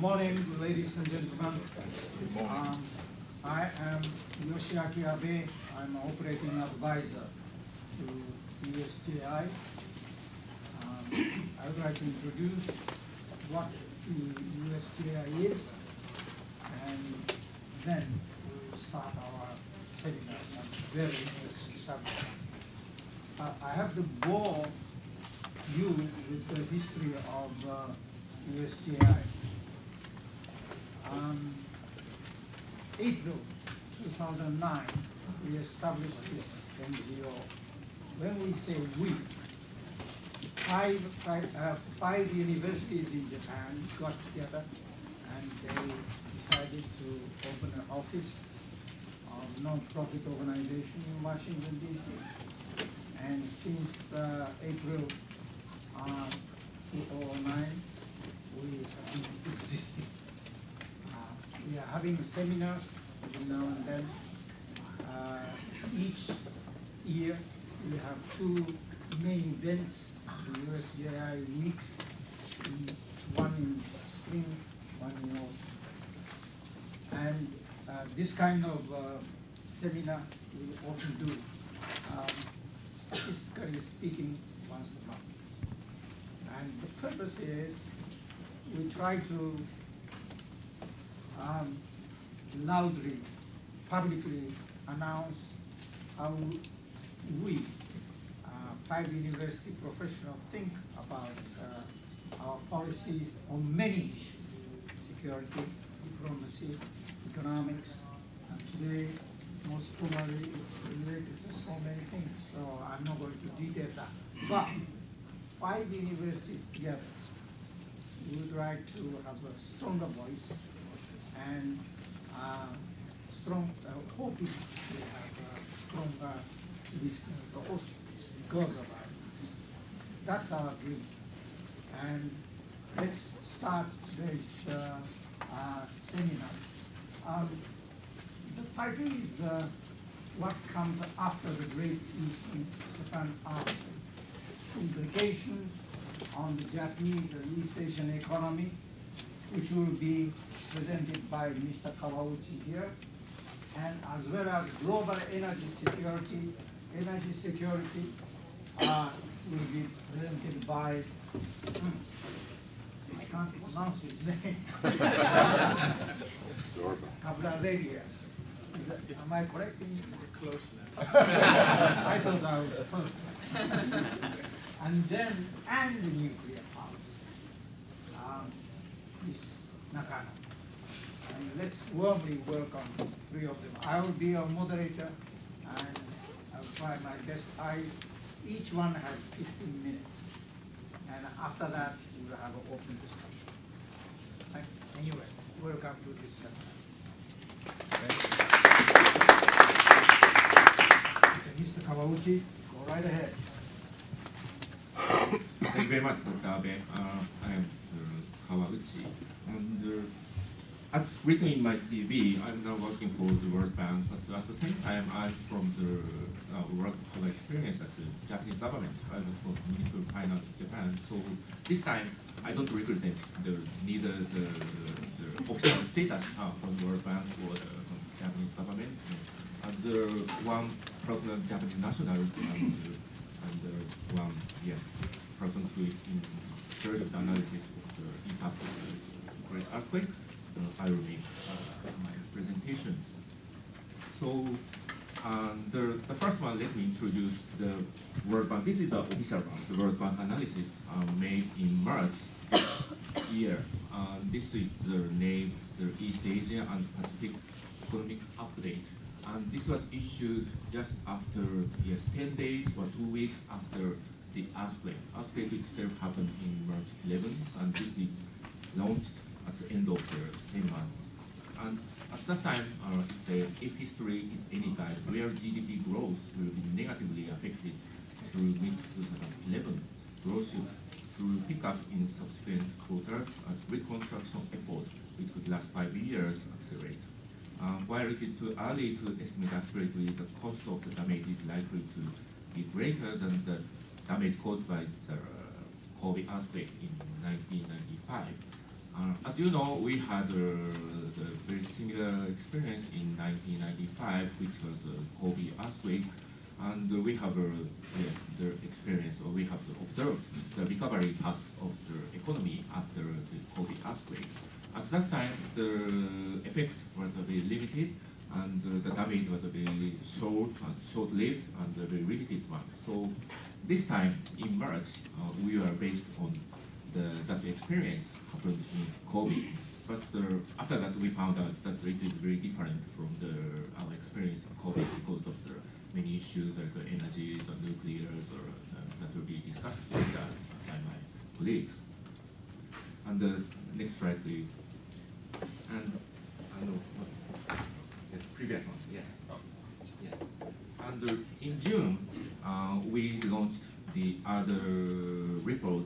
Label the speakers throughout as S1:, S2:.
S1: morning, ladies and gentlemen.
S2: Good morning.
S1: I am Yoshiaki Abe. I'm an operating advisor to USJI. I would like to introduce what the USJI is, and then we'll start our seminar on a very interesting subject. I have to bore you with the history of USJI. April 2009, we established this NGO. When we say we, five universities in Japan got together and they decided to open an office of non-profit organization in Washington, D.C. And since April 2009, we have been existing. We are having seminars every now and then. Each year we have two main events, the USJI weeks, one in spring, one in autumn. And this kind of seminar we often do, statistically speaking, once a month. And the purpose is we try to loudly, publicly announce how we, five university professionals, think about our policies on many issues: security, diplomacy, economics, and today, most probably, it's related to so many things, so I'm not going to detail that. But five universities together, we would like to have a stronger voice and hoping to have stronger listeners also because of our business. That's our dream. And let's start today's seminar. The title is What Comes After the Great Eastern Japan Earthquake: Implications on the Japanese and East Asian economy, which will be presented by Mr. Kawauchi here, and as well as global energy security. Energy security will be presented by, I can't pronounce his name, Kabla. Am I correct?
S3: It's close now.
S1: I thought I was close. And the nuclear powers. Miss Nakano. And let's warmly welcome three of them. I will be a moderator and I'll try my best. Each one has 15 minutes. And after that, we will have an open discussion. Thanks. Anyway, welcome to this seminar. Mr. Kawauchi, go right ahead.
S2: Thank you very much, Dr. Abe. I am Kawauchi. And as written in my CV, I'm now working for the World Bank, but at the same time, I'm from the work of experience at the Japanese government. I was from the Ministry of Finance of Japan. So this time, I don't represent neither the official status from the World Bank or the Japanese government. As one personal Japanese nationals and one person who is in charge of the analysis of the impact of the great earthquake, I will make my presentation. So the first one, let me introduce the World Bank. This is the official one, the World Bank analysis made in March this year. This is named the East Asia and Pacific Economic Update. And this was issued just after, 10 days or 2 weeks after the earthquake. Earthquake itself happened in March 11th, and this is launched at the end of the same month. And at that time, it says, if history is any guide, where GDP growth will be negatively affected through mid-2011, growth will pick up in subsequent quarters as reconstruction efforts, which could last 5 years, accelerate. While it is too early to estimate accurately, the cost of the damage is likely to be greater than the damage caused by the Kobe earthquake in 1995. As you know, we had the very similar experience in 1995, which was a Kobe earthquake, and we have yes, the experience, or we have observed the recovery paths of the economy after the Kobe earthquake. At that time, the effect was very limited, and the damage was a very short-lived, and a very limited one. So this time in March, we are based on that experience happened in Kobe. But after that, we found out that it is very different from our experience in Kobe because of the many issues like the energies or nuclears, or that will be discussed later by my colleagues. And the next slide, please. And the previous one, yes. Yes. And in June, we launched the other report,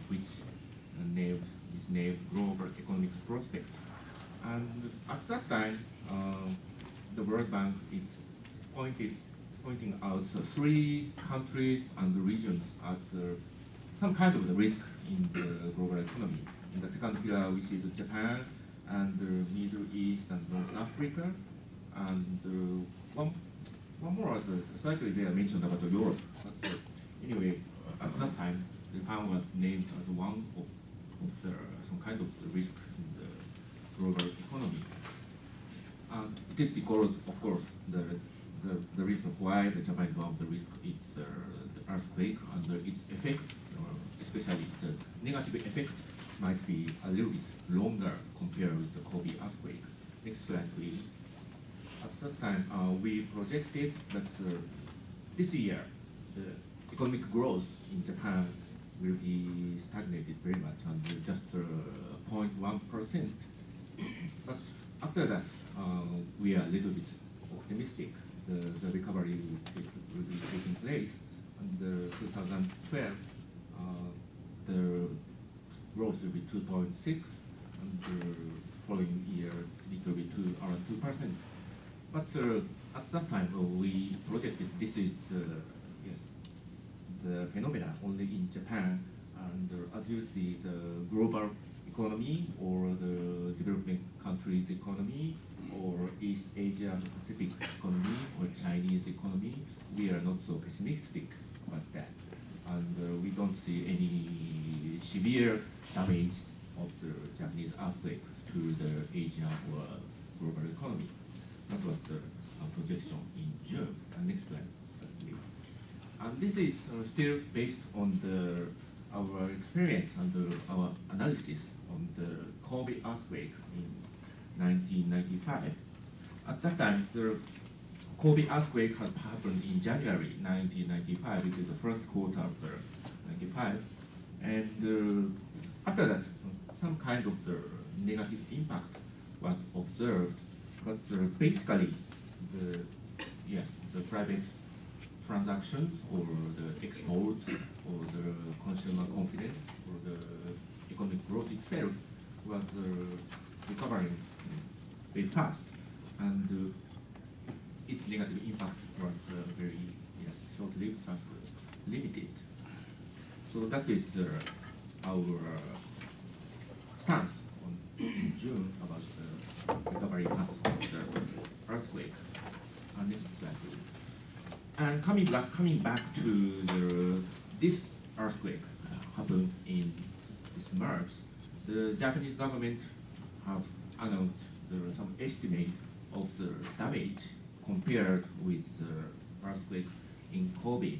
S2: which is named Global Economic Prospects. And at that time, the World Bank is pointing out the 3 countries and regions as some kind of the risk in the global economy. In the second pillar, which is Japan and the Middle East and North Africa, and one more, slightly they are mentioned about Europe. But anyway, at that time, Japan was named as one of some kind of risk in the global economy. And it is because, of course, the reason why the Japan is one of the risk is the earthquake, and its effect, especially the negative effect, might be a little bit longer compared with the Kobe earthquake. Next slide, please. At that time, we projected that this year, the economic growth in Japan will be stagnated very much, and just 0.1%. But after that, we are a little bit optimistic. The recovery will be taking place. And 2012, the growth will be 2.6, and the following year it will be around 2%. But at that time, we projected this is yes, the phenomena only in Japan, and as you see, the global economy or the developing countries' economy or East Asia Pacific economy or Chinese economy, we are not so pessimistic about that. And we don't see any severe damage of the Japanese earthquake to the Asian or global economy. That was our projection in June. Next slide, please. And this is still based on our experience and our analysis on the Kobe earthquake in 1995. At that time, the Kobe earthquake had happened in January 1995, which is the first quarter of the 95. And after that, some kind of the negative impact was observed. But basically, the private transactions or the exports or the consumer confidence or the economic growth itself was recovering very fast, and its negative impact was very short-lived and limited. So that is our stance in June about the recovery path of the earthquake. Next slide, please. And coming back to this earthquake happened in this March. The Japanese government have announced some estimate of the damage compared with the earthquake in Kobe.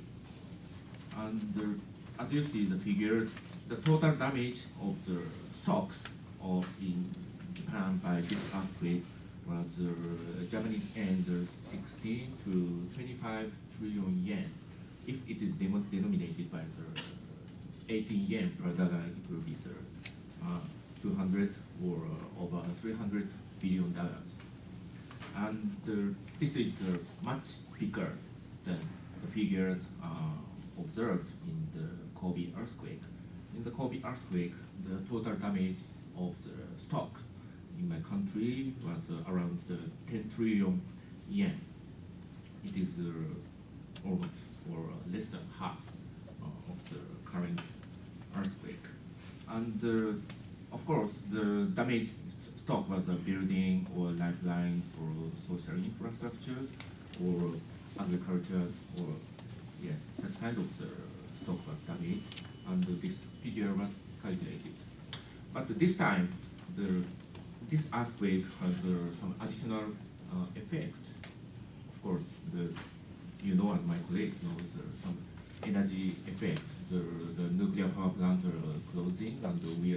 S2: And as you see the figures, the total damage of the stocks in Japan by this earthquake was Japanese end 16 to 25 trillion yen. If it is denominated by the 18 yen per dollar, it will be 200 or over 300 billion dollars. And this is much bigger than the figures observed in the Kobe earthquake. In the Kobe earthquake, the total damage of the stocks in my country was around 10 trillion yen. It is almost or less than half of the current earthquake. And of course, the damaged stock was a building or lifelines or social infrastructures or agriculture or yes, such kind of stock was damaged, and this figure was calculated. But this time, this earthquake has some additional effect. Of course, you know, and my colleagues know some energy effect. The nuclear power plant closing, and we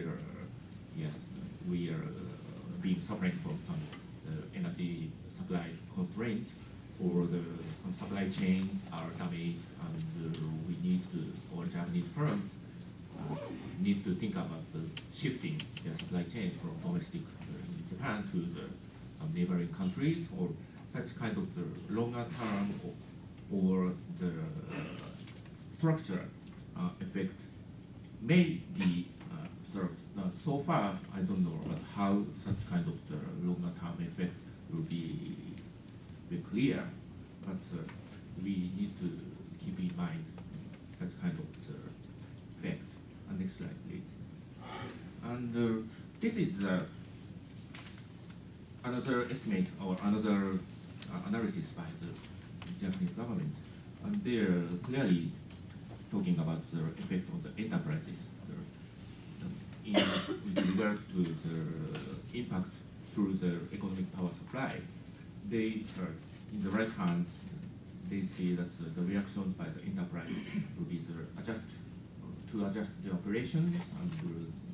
S2: are being suffering from some energy supply constraints, or some supply chains are damaged, and we need to, or Japanese firms need to think about shifting their supply chain from domestic in Japan to the neighboring countries, or such kind of the longer term or the structure effect may be observed. So far, I don't know how such kind of the longer term effect will be clear, but we need to keep in mind such kind of the effect. Next slide, please. And this is another estimate or another analysis by the Japanese government, and they're clearly talking about the effect on the enterprises with regard to the impact through the economic power supply. They in the right hand, they see that the reactions by the enterprise will be to adjust the operations, and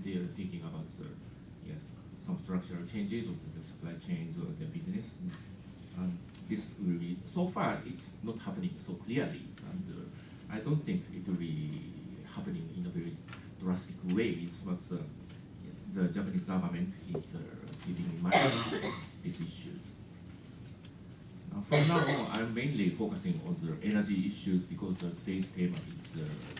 S2: they are thinking about some structural changes of the supply chains or the business. And this will be, so far it's not happening so clearly, and I don't think it will be happening in a very drastic ways, but the Japanese government is keeping in mind these issues. From now on, I'm mainly focusing on the energy issues because today's theme is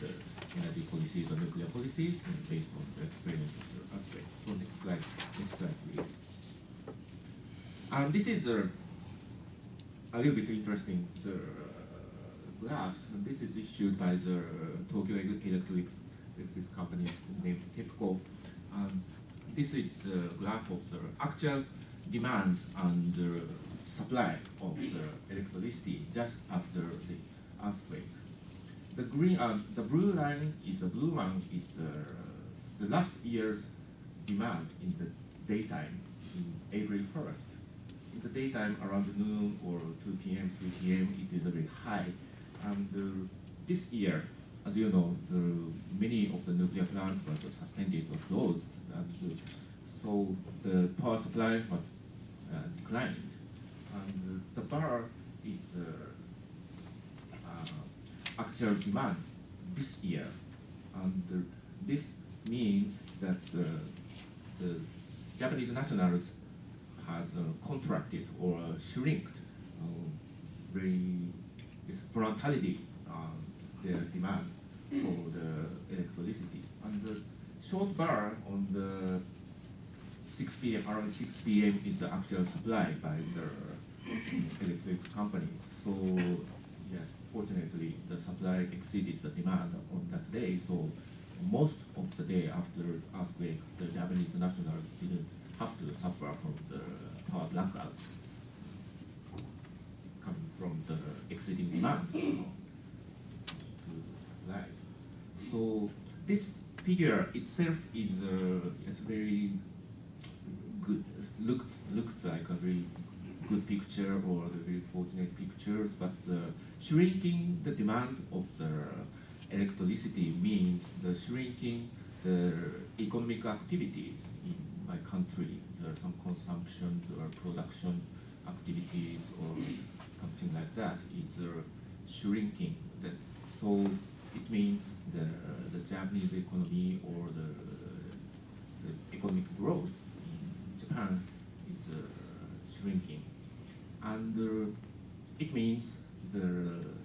S2: the energy policies and nuclear policies based on the experience of the earthquake. So next slide, please. And this is a little bit interesting graph. And this is issued by the Tokyo Electric company named TEPCO. This is a graph of the actual demand and supply of the electricity just after the earthquake. The blue line is the blue one is the last year's demand in the daytime in April 1st. In the daytime around noon or 2 p.m., 3 p.m. it is very high. And this year, as you know, many of the nuclear plants were suspended or closed, and so the power supply was declined. And the bar is actual demand this year, and this means that the Japanese nationals has contracted or shrinked this voluntarily their demand for the electricity. And the short bar on the 6 p.m. around 6 p.m. is the actual supply by the electric company. So yes, fortunately the supply exceeded the demand on that day. So most of the day after earthquake, the Japanese nationals didn't have to suffer from the power blackout coming from the exceeding demand to supply. So this figure itself is very good. Looks like a very good picture or a very fortunate picture, but shrinking the demand of the electricity means the shrinking the economic activities in my country. There are some consumption or production activities or something like that is shrinking. So it means the Japanese economy or the economic growth in Japan is shrinking, and it means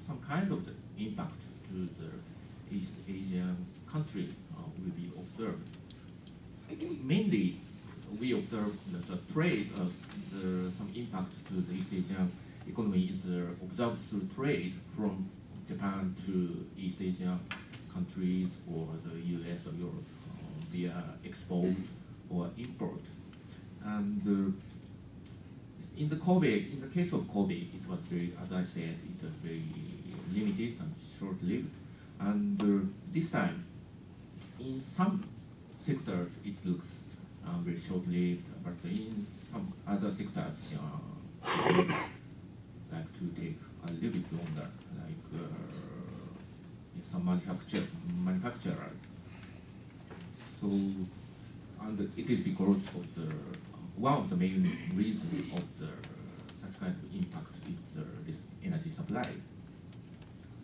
S2: some kind of the impact to the East Asian country will be observed. Mainly, we observe the trade, some impact to the East Asian economy is observed through trade from Japan to East Asian countries or the US or Europe via export or import. And in the case of Kobe, it was very, as I said, it was very limited and short-lived. And this time, in some sectors, it looks very short-lived, but in some other sectors, like to take a little bit longer, like some manufacturers. So, and it is because of the one of the main reasons of the such kind of impact is this energy supply.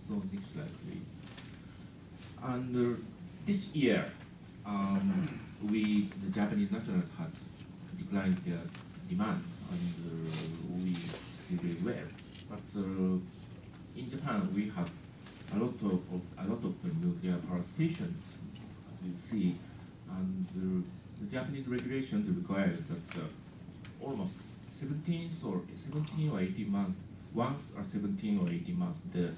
S2: So this slide, please. And this year, the Japanese nationals has declined their demand, and we did very well. But in Japan, we have a lot of the nuclear power stations, as you see, and the Japanese regulations requires that almost 17 or 18 months, once or 17 or 18 months, the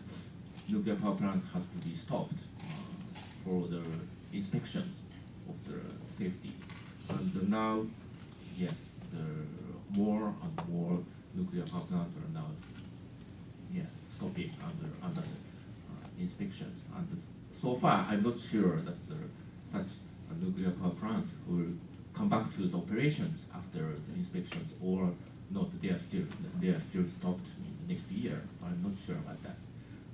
S2: nuclear power plant has to be stopped for the inspections of the safety. And now, yes, the more and more nuclear power plants are now, yes, stopping under inspections. And so far, I'm not sure that such a nuclear power plant will come back to the operations after the inspections or not. They are still stopped next year. I'm not sure about that.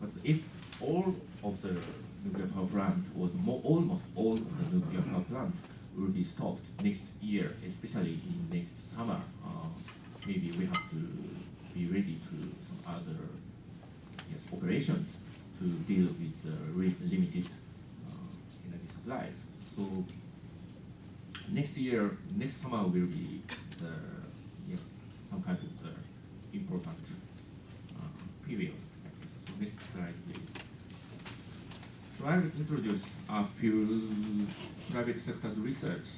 S2: But if all of the nuclear power plant or almost all of the nuclear power plant will be stopped next year, especially in next summer, maybe we have to be ready to some other operations to deal with limited energy supplies. So next summer will be some kind of important period. So next slide, please. So I will introduce a few private sector's research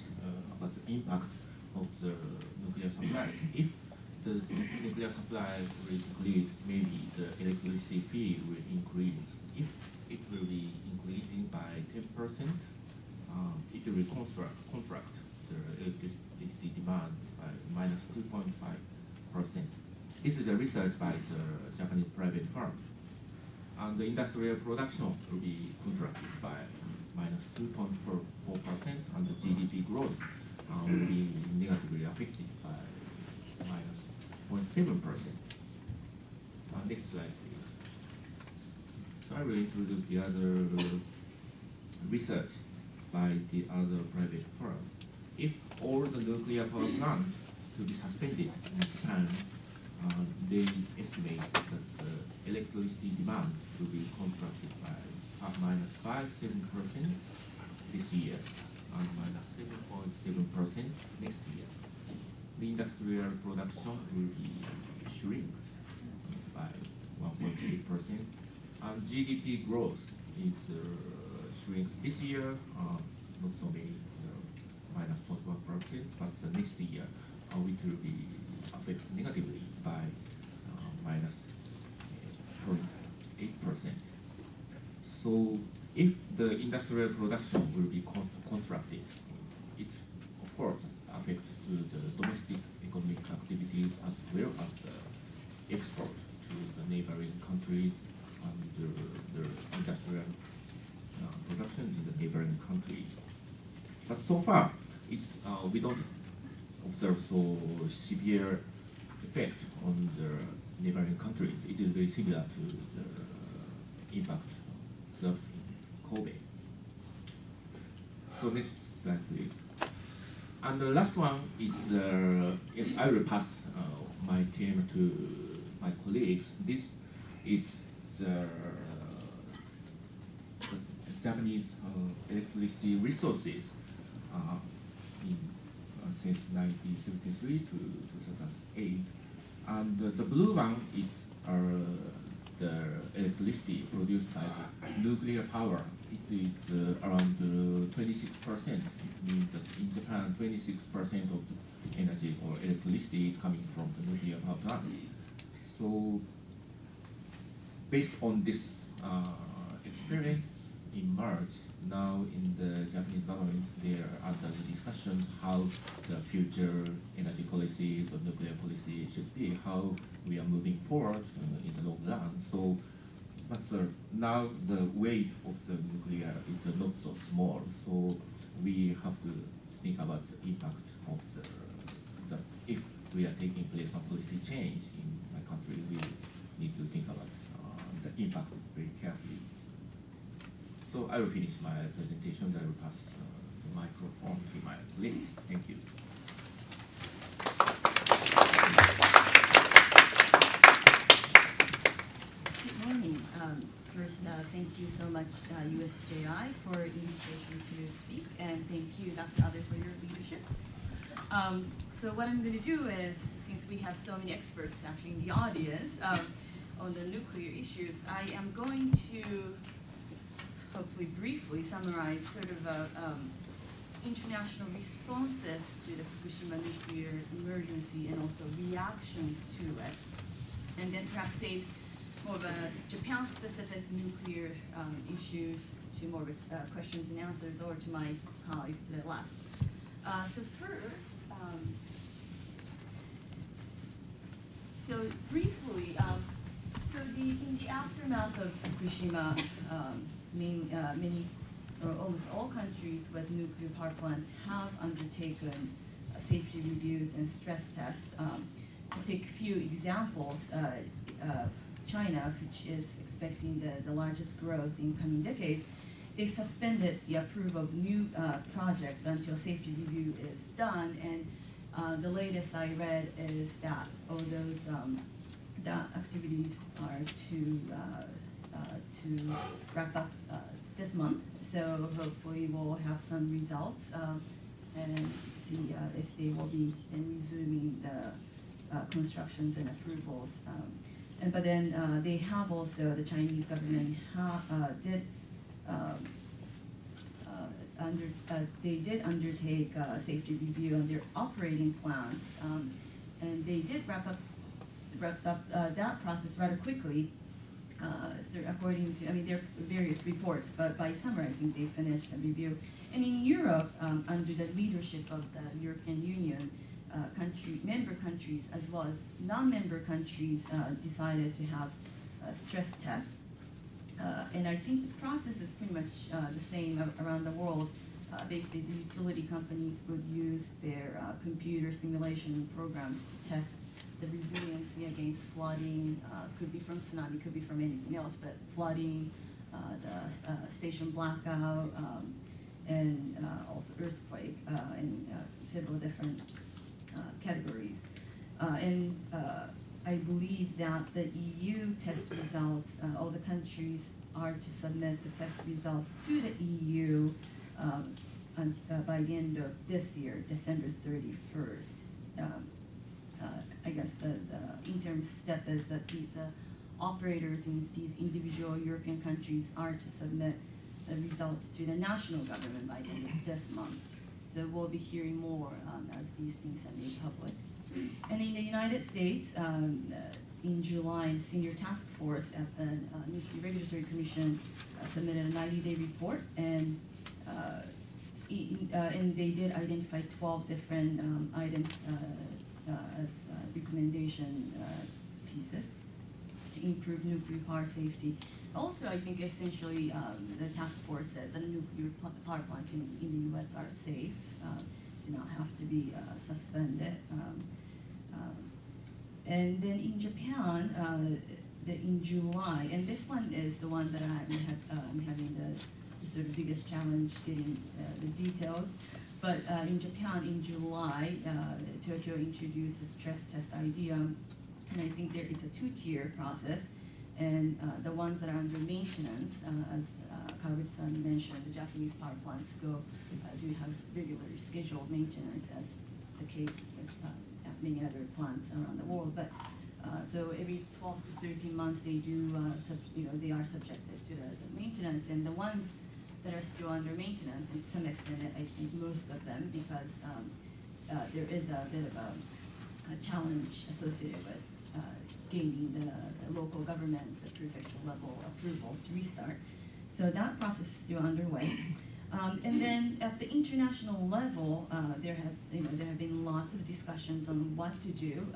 S2: about the impact of the nuclear supplies. If the nuclear supply will decrease, maybe the electricity fee will increase. If it will be increasing by 10%, it will contract the electricity demand by minus 2.5%. This is a research by the Japanese private firms. And the industrial production will be contracted by minus 2.4%, and the GDP growth will be negatively affected by minus 0.7%. Next slide, please. So I will introduce the other research by the other private firm. If all the nuclear power plants to be suspended in Japan, they estimate that the electricity demand will be contracted by minus 5.7% this year and minus 7.7% next year. The industrial production will be shrink by 1.8%, and GDP growth is shrink this year, not so many, minus 0.1%, but the next year it will be affected negatively by minus 0.8%. So if the industrial production will be contracted, it of course affects to the domestic economic activities as well as export to the neighboring countries and the industrial production in the neighboring countries. But so far, we don't observe so severe effect on the neighboring countries. It is very similar to the impact observed in Kobe. So next slide, please. And the last one is, yes, I will pass my team to my colleagues. This is the Japanese electricity resources since 1973 to 2008. And the blue one is the electricity produced by the nuclear power. It is around 26%. It means that in Japan, 26% of the energy or electricity is coming from the nuclear power plant. So based on this experience, in March. Now in the Japanese government, they are under the discussion how the future energy policies or nuclear policy should be, how we are moving forward in the long run. So, but now the weight of the nuclear is not so small. So we have to think about the impact of the if we are taking place some policy change in my country, we need to think about the impact very carefully. So I will finish my presentation. I will pass the microphone to my colleagues. Thank you.
S3: Good morning. First, thank you so much, USJI, for invitation to speak, and thank you, Dr. Abe, for your leadership. So what I'm going to do is, since we have so many experts actually in the audience on the nuclear issues, I am going to hopefully briefly summarize sort of international responses to the Fukushima nuclear emergency and also reactions to it, and then perhaps save more of a Japan-specific nuclear issues to more questions and answers, or to my colleagues to the left. So first, so briefly, in the aftermath of Fukushima, many or almost all countries with nuclear power plants have undertaken safety reviews and stress tests. To pick a few examples, China, which is expecting the largest growth in coming decades, they suspended the approval of new projects until safety review is done. And the latest I read is that all those that activities are to wrap up this month. So hopefully we'll have some results and see if they will be then resuming the constructions and approvals. But then they have also, the Chinese government did undertake safety review on their operating plants, and they did wrap up that process rather quickly. So according to, there are various reports, but by summer I think they finished the review. And in Europe, under the leadership of the European Union, member countries as well as non-member countries decided to have stress tests. And I think the process is pretty much the same around the world. Basically, the utility companies would use their computer simulation programs to test the resiliency against flooding. Could be from tsunami, could be from anything else, but flooding, the station blackout, and also earthquake, and several different categories. And I believe that the EU test results, all the countries are to submit the test results to the EU by the end of this year, December 31st. I guess the interim step is that the operators in these individual European countries are to submit the results to the national government by the end of this month. So we'll be hearing more as these things are made public. And in the United States, in July, a senior task force at the Nuclear Regulatory Commission submitted a 90-day report, and they did identify 12 different items as recommendation pieces to improve nuclear power safety. Also, I think essentially the task force said that nuclear power plants in the U.S. are safe, do not have to be suspended. And then in Japan, in July, and this one is the one that I'm having the sort of biggest challenge getting the details. But in Japan, in July, Tokyo introduced the stress test idea, and I think it's a two-tier process. And the ones that are under maintenance, as Kawaguchi-san mentioned, the Japanese power plants do have regularly scheduled maintenance, as the case with many other plants around the world. But so every 12 to 13 months, they do, they are subjected to the maintenance. And the ones that are still under maintenance, and to some extent, I think most of them, because there is a bit of a challenge associated with gaining the local government, the prefectural level approval to restart. So that process is still underway. And then at the international level, there have been lots of discussions on what to do,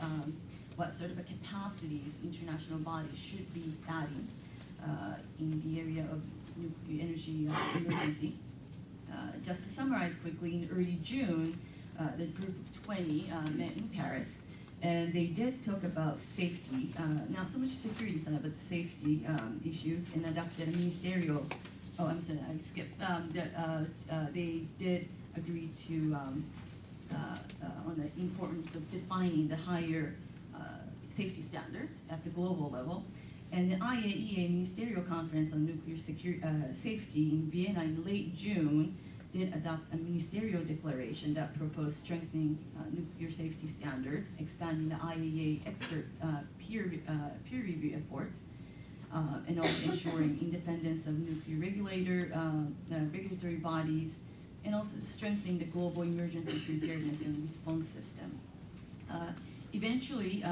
S3: what sort of a capacities international bodies should be adding in the area of nuclear energy emergency. Just to summarize quickly, in early June, the group of 20 met in Paris, and they did talk about safety, not so much security side, but the safety issues, and adopted a ministerial. Oh, I'm sorry, I skipped. They did agree to on the importance of defining the higher safety standards at the global level. And the IAEA Ministerial Conference on Nuclear Safety in Vienna in late June did adopt a ministerial declaration that proposed strengthening nuclear safety standards, expanding the IAEA expert peer review efforts, and also ensuring independence of nuclear regulatory bodies, and also strengthening the global emergency preparedness and response system. Eventually,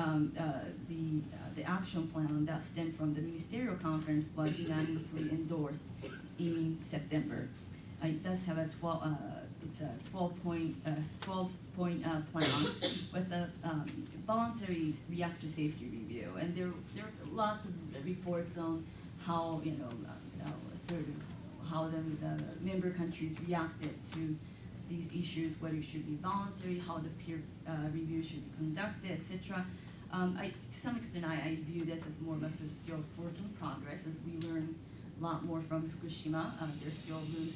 S3: the action plan that stemmed from the ministerial conference was unanimously endorsed in September. It does have a 12-point plan with a voluntary reactor safety review, and there are lots of reports on how sort of how the member countries reacted to these issues, whether it should be voluntary, how the peer review should be conducted, etc. To some extent, I view this as more of a sort of still work in progress as we learn a lot more from Fukushima. There's still room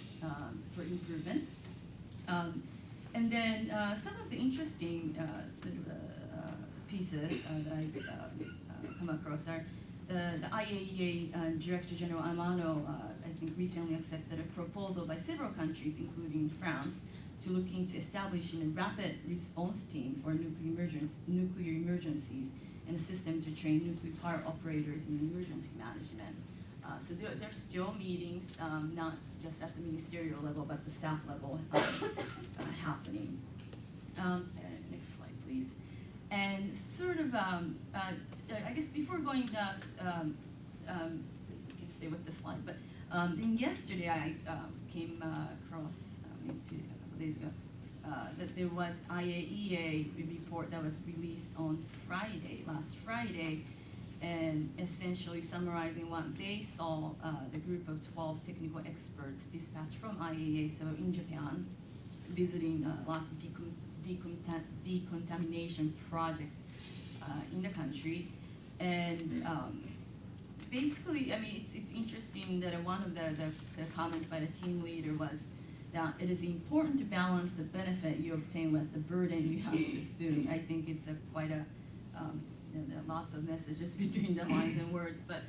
S3: for improvement. And then some of the interesting sort of pieces that I come across are the IAEA Director General Amano, I think, recently accepted a proposal by several countries, including France, to look into establishing a rapid response team for nuclear emergencies and a system to train nuclear power operators in emergency management. So there's still meetings, not just at the ministerial level, but the staff level happening. Next slide, please. And sort of, I guess before going, we can stay with the slide, but then yesterday I came across, maybe a couple days ago, that there was IAEA report that was released on last Friday, and essentially summarizing what they saw, the group of 12 technical experts dispatched from IAEA, so in Japan, visiting lots of decontamination projects in the country. And basically, I mean, it's interesting that one of the comments by the team leader was that it is important to balance the benefit you obtain with the burden you have to assume. I think it's quite a, there are lots of messages between the lines and words, but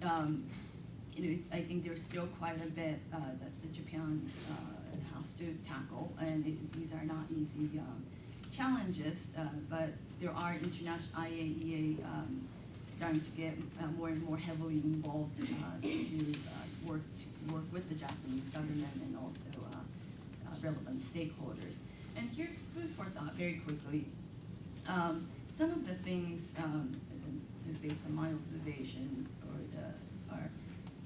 S3: I think there's still quite a bit that the Japan has to tackle, and these are not easy challenges, but there are international IAEA starting to get more and more heavily involved to work with the Japanese government and also relevant stakeholders. And here's food for thought very quickly. Some of the things, sort of based on my observations, are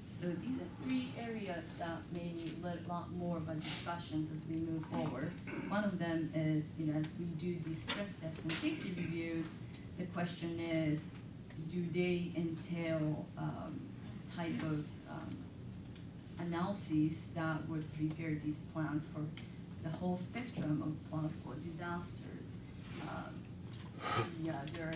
S3: so these are three areas that may need a lot more of a discussions as we move forward. One of them is, as we do these stress tests and safety reviews, the question is, do they entail type of analyses that would prepare these plants for the whole spectrum of plausible disasters? There are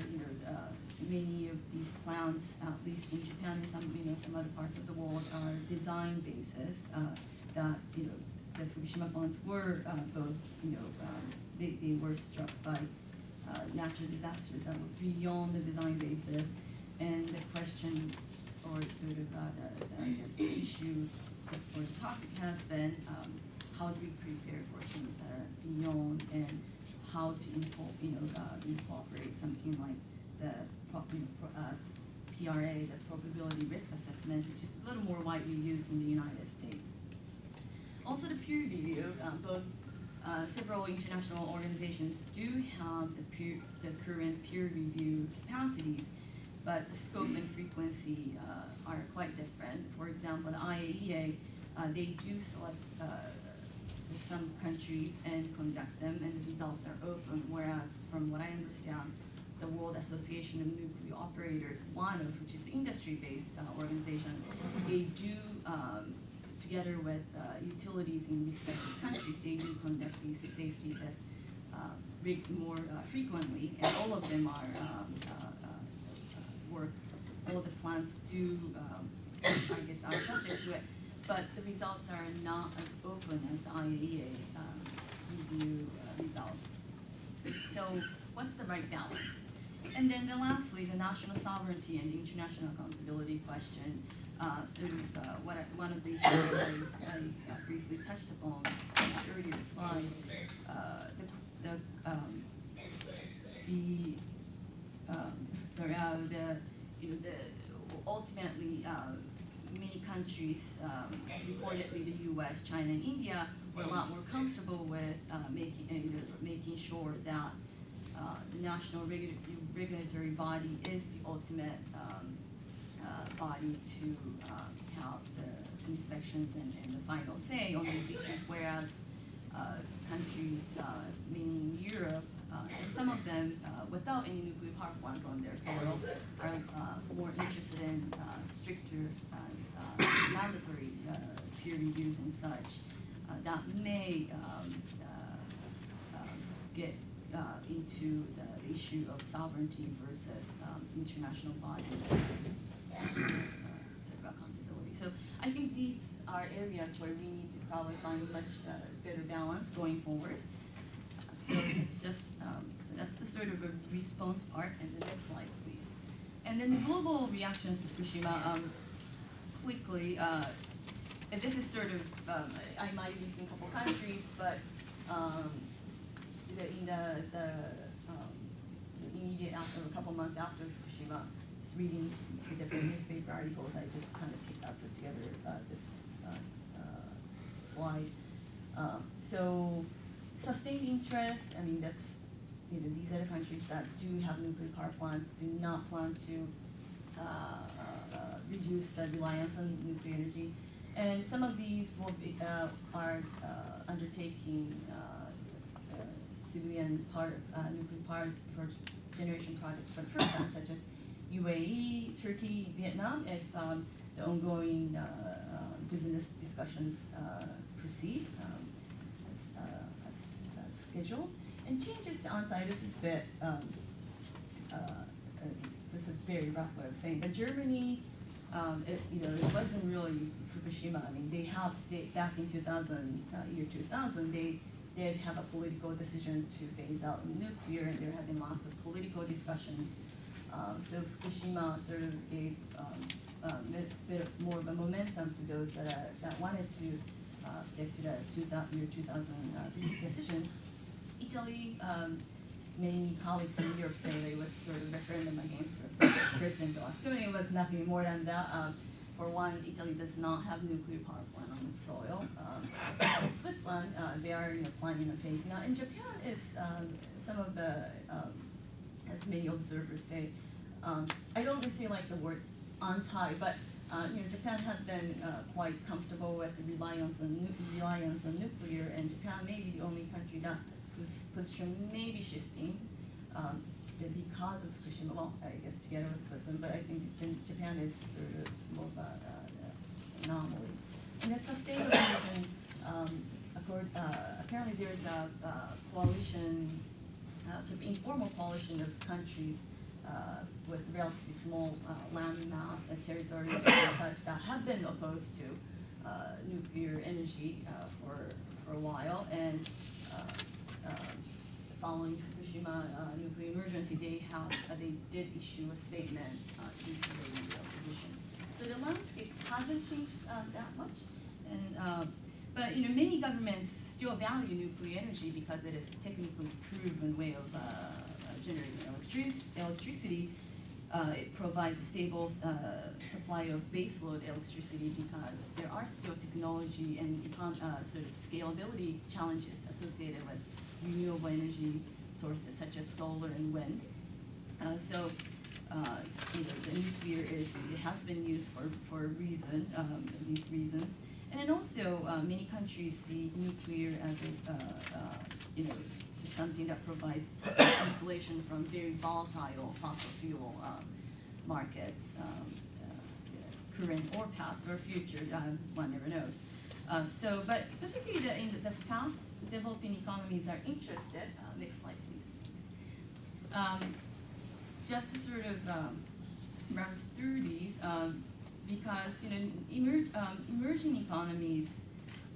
S3: many of these plants, at least in Japan and some other parts of the world, are design basis. That the Fukushima plants were both they were struck by natural disasters that were beyond the design basis, and the question, or sort of I guess the issue for the topic has been how do we prepare for things that are beyond, and how to incorporate something like the PRA, the probability risk assessment, which is a little more widely used in the United States. Also, the peer review, both several international organizations do have the current peer review capacities, but the scope and frequency are quite different. For for example, the IAEA, they do select some countries and conduct them, and the results are open, whereas from what I understand, the World Association of Nuclear Operators, WANO, which is an industry-based organization, they do, together with utilities in respective countries, they do conduct these safety tests more frequently, and all of them are all the plants do, I guess, are subject to it, but the results are not as open as the IAEA review results. So what's the right balance? And then lastly, the national sovereignty and the international accountability question, one of the issues I briefly touched upon in the earlier slide, ultimately many countries, reportedly the U.S., China, and India, were a lot more comfortable with making sure that the national regulatory body is the ultimate body to have the inspections and the final say on these issues, whereas countries, mainly in Europe, and some of them without any nuclear power plants on their soil, are more interested in stricter mandatory peer reviews and such that may get into the issue of sovereignty versus international bodies sort of accountability. So I think these are areas where we need to probably find much better balance going forward. So it's just, so that's the sort of a response part. And the next slide, please. And then the global reactions to Fukushima, quickly, and this is sort of, I might be using a couple countries, but in the immediate after, a couple months after Fukushima, just reading the different newspaper articles, I just kind of put together this slide. So sustained interest, I mean, that's, these are the countries that do have nuclear power plants, do not plan to reduce the reliance on nuclear energy. And some of these will be, are undertaking civilian nuclear power generation projects for the first time, such as UAE, Turkey, Vietnam, if the ongoing business discussions proceed as scheduled. And changes to Untitled, this is a bit, this is a very rough way of saying, but Germany, it wasn't really Fukushima. I mean, back in 2000, they did have a political decision to phase out nuclear, and they're having lots of political discussions. So Fukushima sort of gave a bit more of a momentum to those that wanted to stick to the year 2000 decision. Italy, many colleagues in Europe say that it was sort of referendum against President Berlusconi. It was nothing more than that. For one, Italy does not have nuclear power plant on its soil. Switzerland, they are planning on phasing out. And Japan is some of the, as many observers say, I don't necessarily like the word anti, but Japan had been quite comfortable with the reliance on nuclear, and Japan may be the only country that whose position may be shifting because of Fukushima. Well, I guess together with Switzerland, but I think Japan is sort of more of an anomaly. And the sustainability, apparently there's a coalition, sort of informal coalition of countries with relatively small land mass and territory and such that have been opposed to nuclear energy for a while. And following Fukushima nuclear emergency, they did issue a statement to the opposition. So the landscape hasn't changed that much, and but many governments still value nuclear energy because it is a technically proven way of generating electricity. It provides a stable supply of baseload electricity because there are still technology and sort of scalability challenges associated with renewable energy sources such as solar and wind. So the nuclear it has been used for a reason, these reasons. And then also, many countries see nuclear as something that provides insulation from very volatile fossil fuel markets, current or past or future, one never knows. But particularly the fast developing economies are interested. Next slide, please. Just to sort of run through these, because emerging economies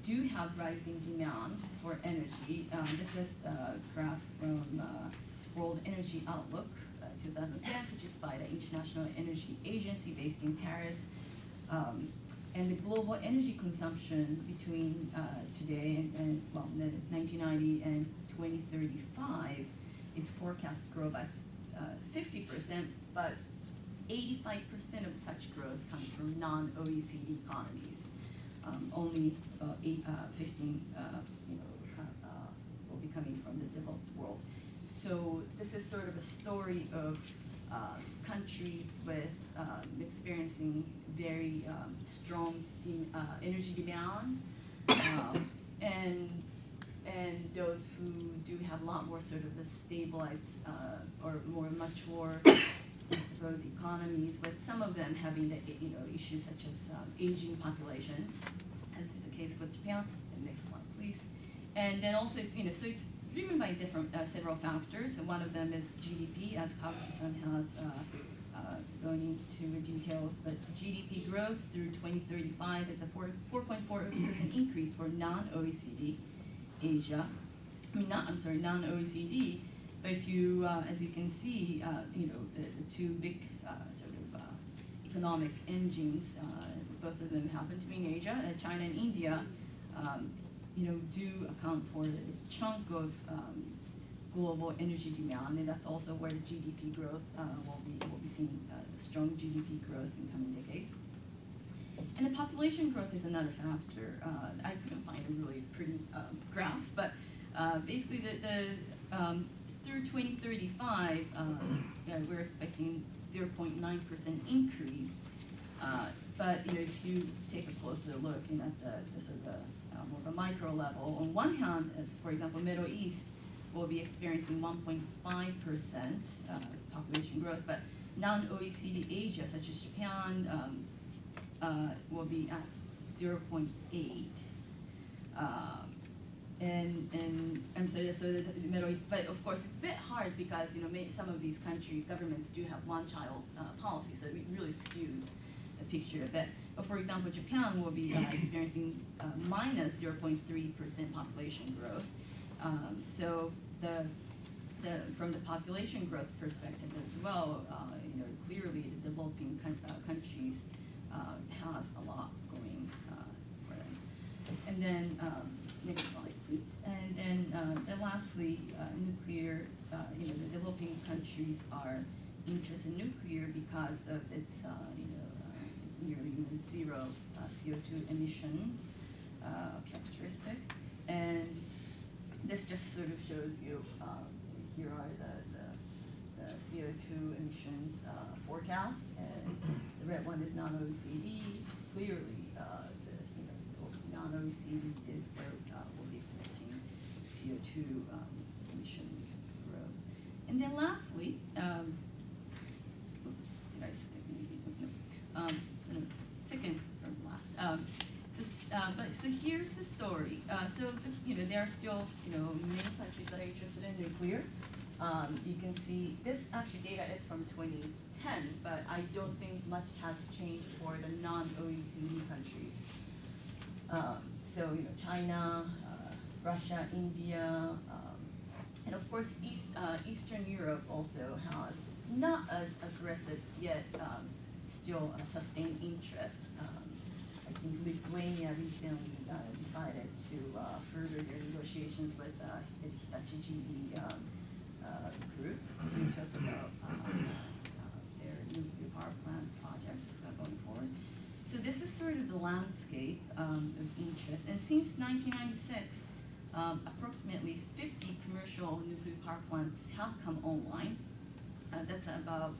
S3: do have rising demand for energy. This is a graph from World Energy Outlook 2010, which is by the International Energy Agency based in Paris. And the global energy consumption between today and 1990 and 2035 is forecast to grow by 50%, but 85% of such growth comes from non-OECD economies. Only about 15 will be coming from the developed world. So this is sort of a story of countries with experiencing very strong energy demand, and those who do have a lot more sort of the stabilized or more mature, I suppose, economies, with some of them having the issues such as aging population, as is the case with Japan. And next slide, please. And then also, so it's driven by different several factors. And one of them is GDP, as Kabuki-san has going into details. But GDP growth through 2035 is a 4.4% increase for non-OECD Asia. Non-OECD. But if you, as you can see, the two big sort of economic engines, both of them happen to be in Asia. China and India, do account for a chunk of global energy demand, and that's also where the GDP growth will be seeing strong GDP growth in coming decades. And the population growth is another factor. I couldn't find a really pretty graph, but basically through 2035, we're expecting 0.9% increase. But if you take a closer look at the sort of more of a micro level, on one hand, as for example, Middle East will be experiencing 1.5% population growth, but non-OECD Asia, such as Japan, will be at 0.8. And I'm sorry, so the Middle East, but of course it's a bit hard because some of these countries, governments do have one-child policy, so it really skews the picture a bit. But for example, Japan will be experiencing minus 0.3% population growth. So from the population growth perspective as well, clearly the developing countries has a lot going for them. And then next slide, please. And then lastly, nuclear. The developing countries are interested in nuclear because of its nearly zero CO2 emissions characteristic. And this just sort of shows you, here are the CO2 emissions forecast, and the red one is non-OECD. Clearly, the non-OECD is where we'll be expecting CO2 emission growth. And then lastly, oops, did I skip anything? No. Second from last. So here's the story. There are still many countries that are interested in nuclear. You can see this actually data is from 2010, but I don't think much has changed for the non-OECD countries. China, Russia, India, and of course Eastern Europe also has not as aggressive yet still a sustained interest. I think Lithuania recently decided to further their negotiations with the Hitachi GE group to talk about their nuclear power plant projects going forward. So this is sort of the landscape of interest. And since 1996, approximately 50 commercial nuclear power plants have come online. That's about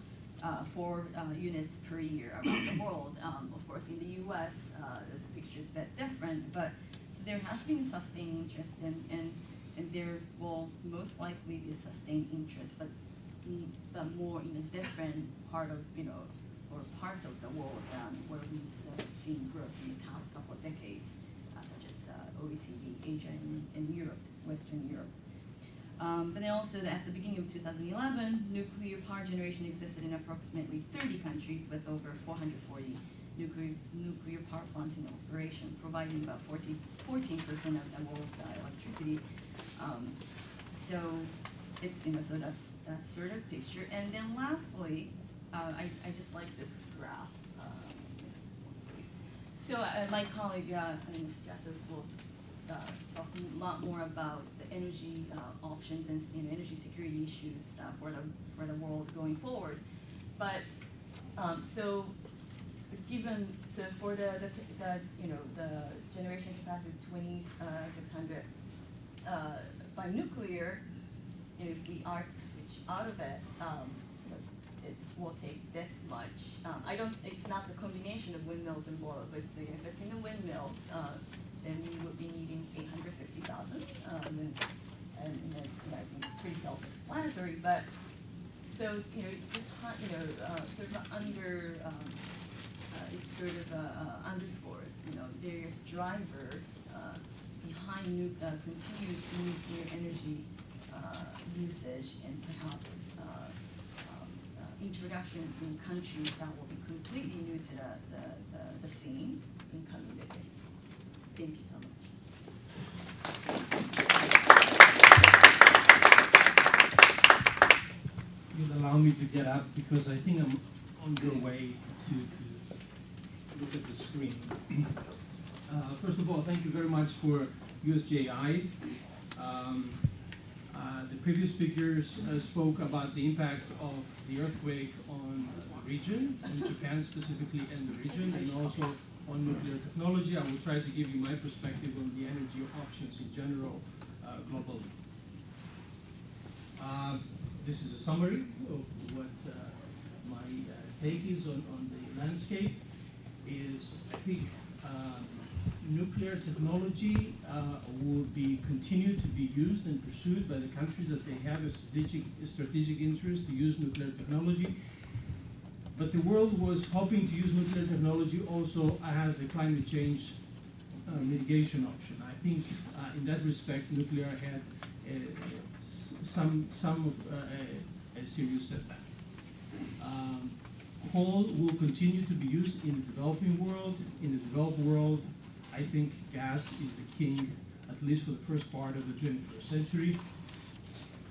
S3: 4 units per year around the world. Of course, in the U.S., the picture is a bit different, but so there has been sustained interest, and there will most likely be sustained interest, but more in a different part of, or parts of the world where we've seen growth in the past couple of decades, such as OECD, Asia, and Europe, Western Europe. But then also at the beginning of 2011, nuclear power generation existed in approximately 30 countries with over 440 nuclear power plants in operation, providing about 14% of the world's electricity. So it's, so that's sort of picture. And then lastly, I just like this graph. So my colleague, Mr. Jathos, will talk a lot more about the energy options and energy security issues for the world going forward. But so for the generation capacity of 2,600 by nuclear, if we are to switch out of it, it will take this much. It's not the combination of windmills and boilers, but if it's in the windmills, then we would be needing 850,000. And that's, I think it's pretty self-explanatory. But so just sort of it sort of underscores various drivers behind continued nuclear energy usage, and perhaps introduction in countries that will be completely new to the scene in coming decades. Thank you so much.
S4: You'll allow me to get up because I think I'm on your way to look at the screen. First of all, thank you very much for USJI. The previous speakers spoke about the impact of the earthquake on the region, in Japan specifically, and the region, and also on nuclear technology. I will try to give you my perspective on the energy options in general, globally. This is a summary of what my take is on the landscape. I think nuclear technology will continue to be used and pursued by the countries that they have a strategic interest to use nuclear technology. But the world was hoping to use nuclear technology also as a climate change mitigation option. I think in that respect, nuclear had a serious setback. Coal will continue to be used in the developing world. In the developed world, I think gas is the king, at least for the first part of the 21st century.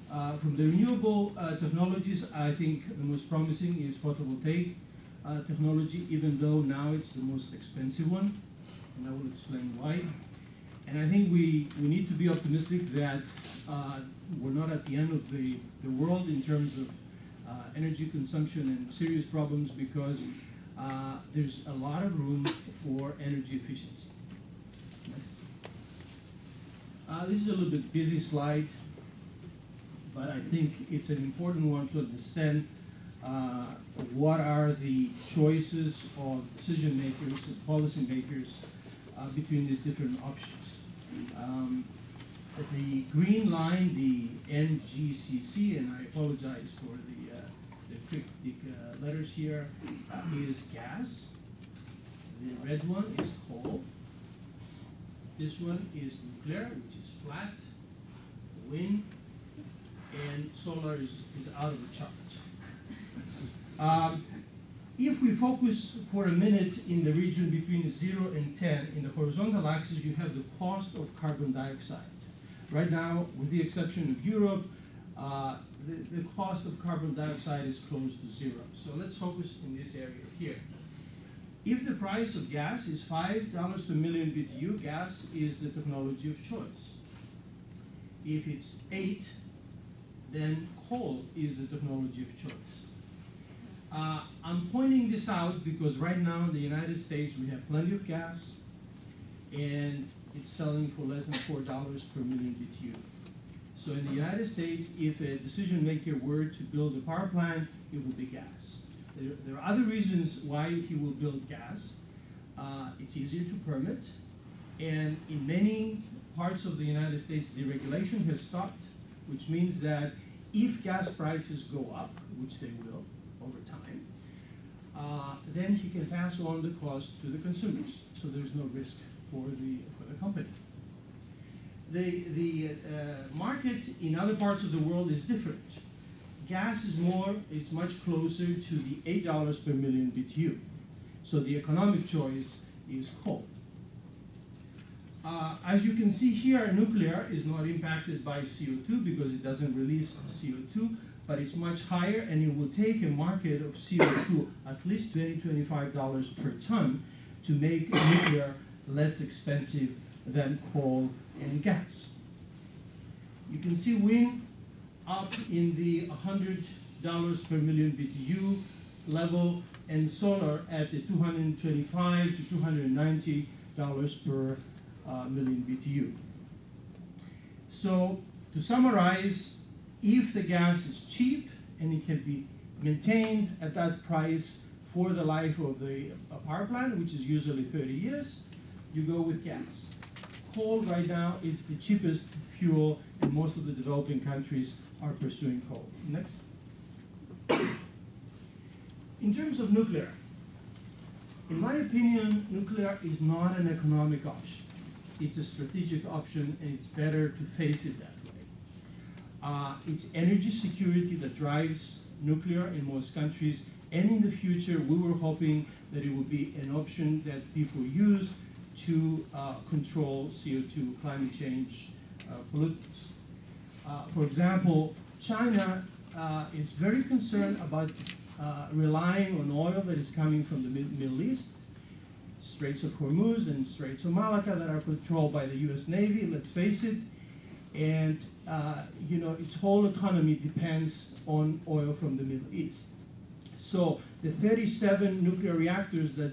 S4: From the renewable technologies, I think the most promising is photovoltaic technology, even though now it's the most expensive one, and I will explain why. And I think we need to be optimistic that we're not at the end of the world in terms of energy consumption and serious problems, because there's a lot of room for energy efficiency. Next. This is a little bit busy slide, but I think it's an important one to understand what are the choices of decision makers and policy makers between these different options. The green line, the NGCC, and I apologize for the cryptic letters here, is gas. The red one is coal. This one is nuclear, which is flat, wind, and solar is out of the chart. If we focus for a minute in the region between 0 and 10, in the horizontal axis you have the cost of carbon dioxide. Right now, with the exception of Europe, the cost of carbon dioxide is close to 0. So let's focus in this area here. If the price of gas is $5 per million BTU, gas is the technology of choice. If it's 8, then coal is the technology of choice. I'm pointing this out because right now in the United States we have plenty of gas, and it's selling for less than $4 per million BTU. So in the United States, if a decision maker were to build a power plant, it would be gas. There are other reasons why he will build gas. It's easier to permit, and in many parts of the United States, deregulation has stopped, which means that if gas prices go up, which they will over time, then he can pass on the cost to the consumers, so there's no risk for the company. The market in other parts of the world is different. Gas is it's much closer to the $8 per million BTU. So the economic choice is coal. As you can see here, nuclear is not impacted by CO2 because it doesn't release CO2, but it's much higher, and it will take a market of CO2 at least $20–25 per ton to make nuclear less expensive than coal and gas. You can see wind up in the $100 per million BTU level, and solar at the $225 to $290 per million BTU. So to summarize, if the gas is cheap and it can be maintained at that price for the life of the power plant, which is usually 30 years, you go with gas. Coal right now is the cheapest fuel, and most of the developing countries are pursuing coal. Next. In terms of nuclear, in my opinion, nuclear is not an economic option. It's a strategic option, and it's better to face it that way. It's energy security that drives nuclear in most countries, and in the future, we were hoping that it would be an option that people use to control CO2, climate change pollutants. For example, China is very concerned about relying on oil that is coming from the Middle East, Straits of Hormuz and Straits of Malacca that are controlled by the US Navy, let's face it. And its whole economy depends on oil from the Middle East. So the 37 nuclear reactors that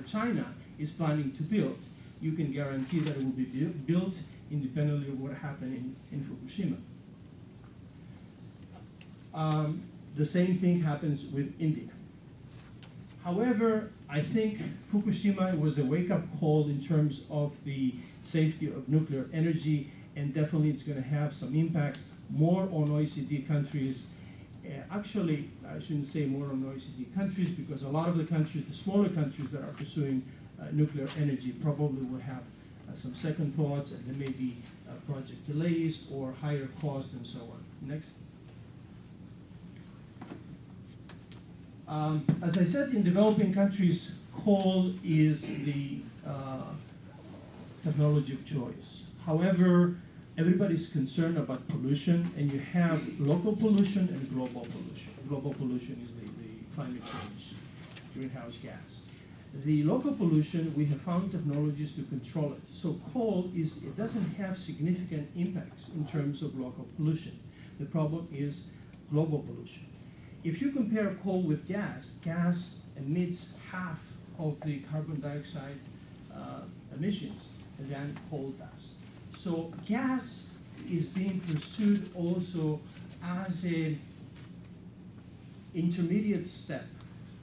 S4: China is planning to build, you can guarantee that it will be built independently of what happened in Fukushima. The same thing happens with India. However, I think Fukushima was a wake-up call in terms of the safety of nuclear energy, and definitely it's going to have some impacts more on OECD countries. Actually, I shouldn't say more on OECD countries, because a lot of the countries, the smaller countries that are pursuing nuclear energy, probably will have some second thoughts, and there may be project delays or higher costs and so on. Next. As I said, in developing countries, coal is the technology of choice. However, everybody's concerned about pollution, and you have local pollution and global pollution. Global pollution is the climate change, greenhouse gas. The local pollution, we have found technologies to control it. So coal it doesn't have significant impacts in terms of local pollution. The problem is global pollution. If you compare coal with gas, gas emits half of the carbon dioxide emissions than coal does. So gas is being pursued also as an intermediate step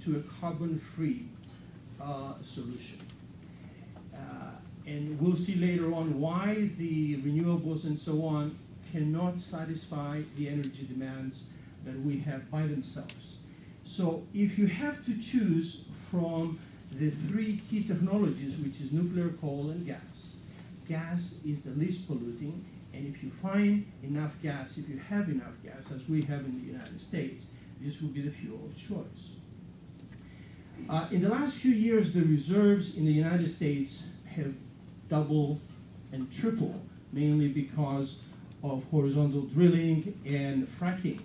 S4: to a carbon-free solution. And we'll see later on why the renewables and so on cannot satisfy the energy demands that we have by themselves. So if you have to choose from the three key technologies, which is nuclear, coal, and gas, gas is the least polluting, and if you find enough gas, if you have enough gas, as we have in the United States, this will be the fuel of choice. In the last few years, the reserves in the United States have doubled and tripled, mainly because of horizontal drilling and fracking.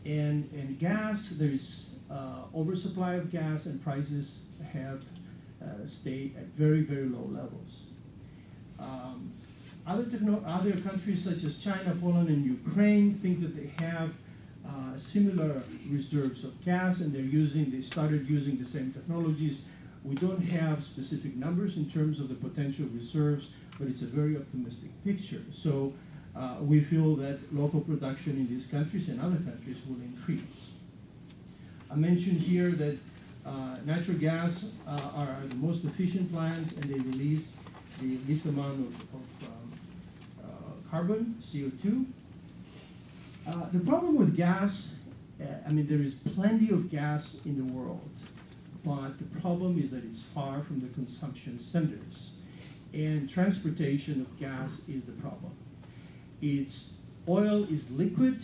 S4: And gas, there's oversupply of gas, and prices have stayed at very, very low levels. Other countries such as China, Poland, and Ukraine think that they have similar reserves of gas, and they started using the same technologies. We don't have specific numbers in terms of the potential reserves, but it's a very optimistic picture. So we feel that local production in these countries and other countries will increase. I mentioned here that natural gas are the most efficient plants, and they release the least amount of carbon, CO2. The problem with gas, I mean, there is plenty of gas in the world, but the problem is that it's far from the consumption centers. And transportation of gas is the problem. Oil is liquid.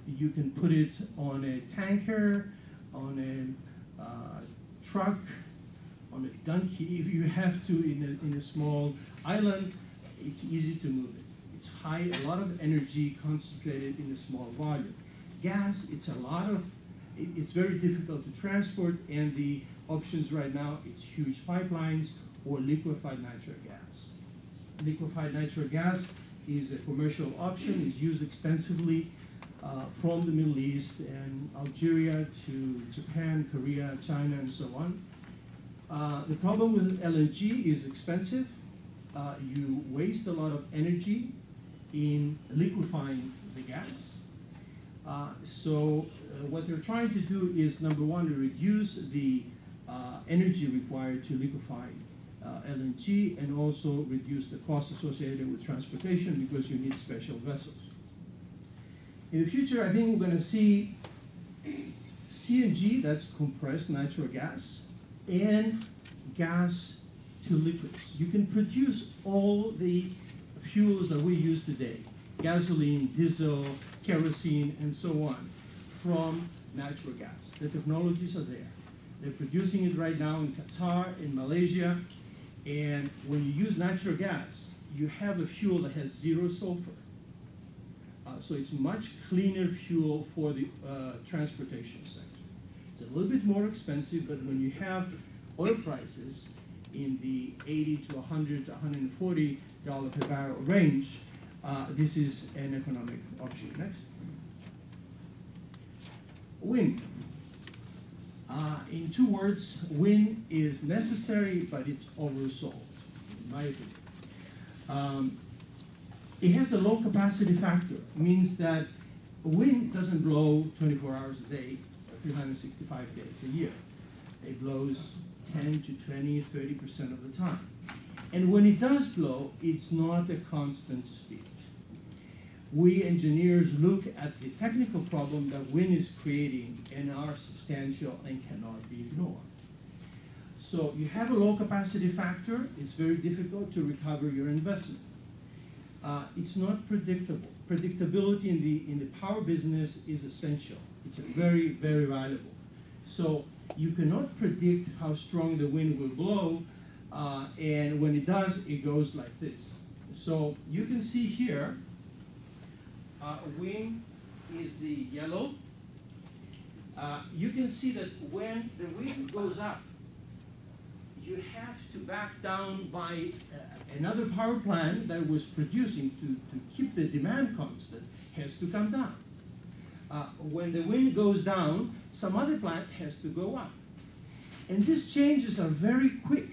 S4: You can put it on a tanker, on a truck, on a donkey. If you have to in a small island, it's easy to move it. It's a lot of energy concentrated in a small volume. Gas, it's very difficult to transport, and the options right now, it's huge pipelines or liquefied natural gas. Liquefied natural gas is a commercial option, is used extensively from the Middle East and Algeria to Japan, Korea, China, and so on. The problem with LNG is expensive. You waste a lot of energy in liquefying the gas. So what they're trying to do is, number one, to reduce the energy required to liquefy LNG, and also reduce the cost associated with transportation, because you need special vessels. In the future, I think we're going to see CNG, that's compressed natural gas, and gas to liquids. You can produce all the fuels that we use today, gasoline, diesel, kerosene, and so on, from natural gas. The technologies are there. They're producing it right now in Qatar, in Malaysia, and when you use natural gas, you have a fuel that has zero sulfur. So it's much cleaner fuel for the transportation sector. It's a little bit more expensive, but when you have oil prices in the $80 to $100 to $140 per barrel range, this is an economic option. Next. Wind. In 2 words, wind is necessary, but it's oversold, in my opinion. It has a low capacity factor. It means that wind doesn't blow 24 hours a day, 365 days a year. It blows 10 to 20, 30% of the time. And when it does blow, it's not a constant speed. We engineers look at the technical problem that wind is creating and are substantial and cannot be ignored. So you have a low capacity factor, it's very difficult to recover your investment. It's not predictable. Predictability in the power business is essential. It's very, very valuable. So you cannot predict how strong the wind will blow, and when it does, it goes like this. So you can see here, wind is the yellow. You can see that when the wind goes up, you have to back down by another power plant that was producing to keep the demand constant has to come down. When the wind goes down, some other plant has to go up. And these changes are very quick.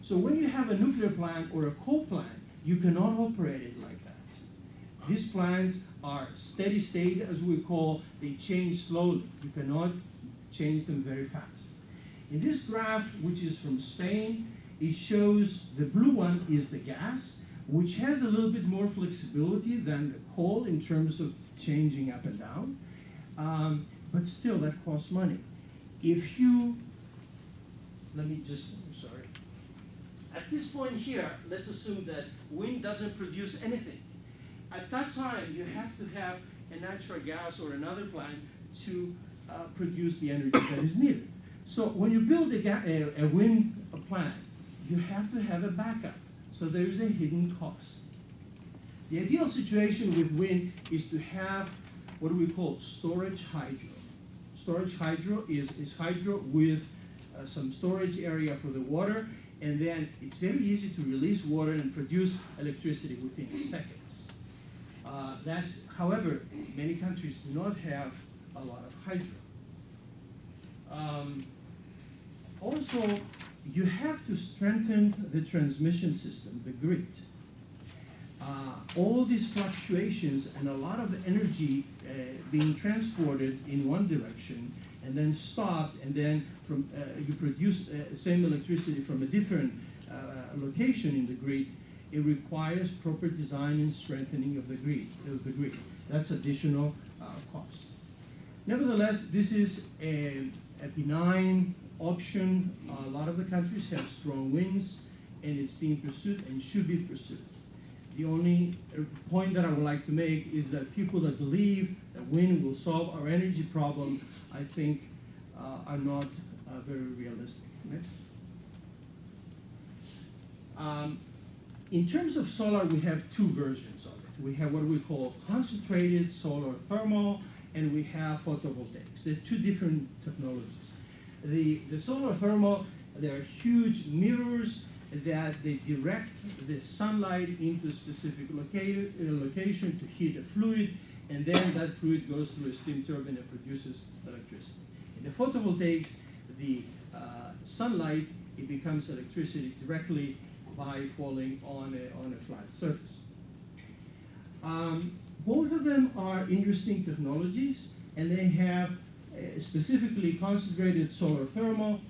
S4: So when you have a nuclear plant or a coal plant, you cannot operate it like that. These plants are steady state, as we call, they change slowly. You cannot change them very fast. In this graph, which is from Spain, it shows the blue one is the gas, which has a little bit more flexibility than the coal in terms of changing up and down, but still that costs money. If you, I'm sorry. At this point here, let's assume that wind doesn't produce anything. At that time, you have to have a natural gas or another plant to produce the energy that is needed. So when you build a wind plant, you have to have a backup. So there is a hidden cost. The ideal situation with wind is to have what we call storage hydro. Storage hydro is hydro with some storage area for the water, and then it's very easy to release water and produce electricity within seconds. However, many countries do not have a lot of hydro. Also, you have to strengthen the transmission system, the grid. All these fluctuations and a lot of energy being transported in one direction and then stopped, and then from you produce same electricity from a different location in the grid, it requires proper design and strengthening of the grid. That's additional cost. Nevertheless, this is a benign option. A lot of the countries have strong winds, and it's being pursued and should be pursued. The only point that I would like to make is that people that believe that wind will solve our energy problem, I think, are not very realistic. Next. In terms of solar, we have two versions of it. We have what we call concentrated solar thermal, and we have photovoltaics. They're two different technologies. The solar thermal, there are huge mirrors that they direct the sunlight into a specific location to heat a fluid, and then that fluid goes through a steam turbine and produces electricity. In the photovoltaics, the sunlight, it becomes electricity directly by falling on a flat surface. Both of them are interesting technologies, and they have specifically concentrated solar thermal.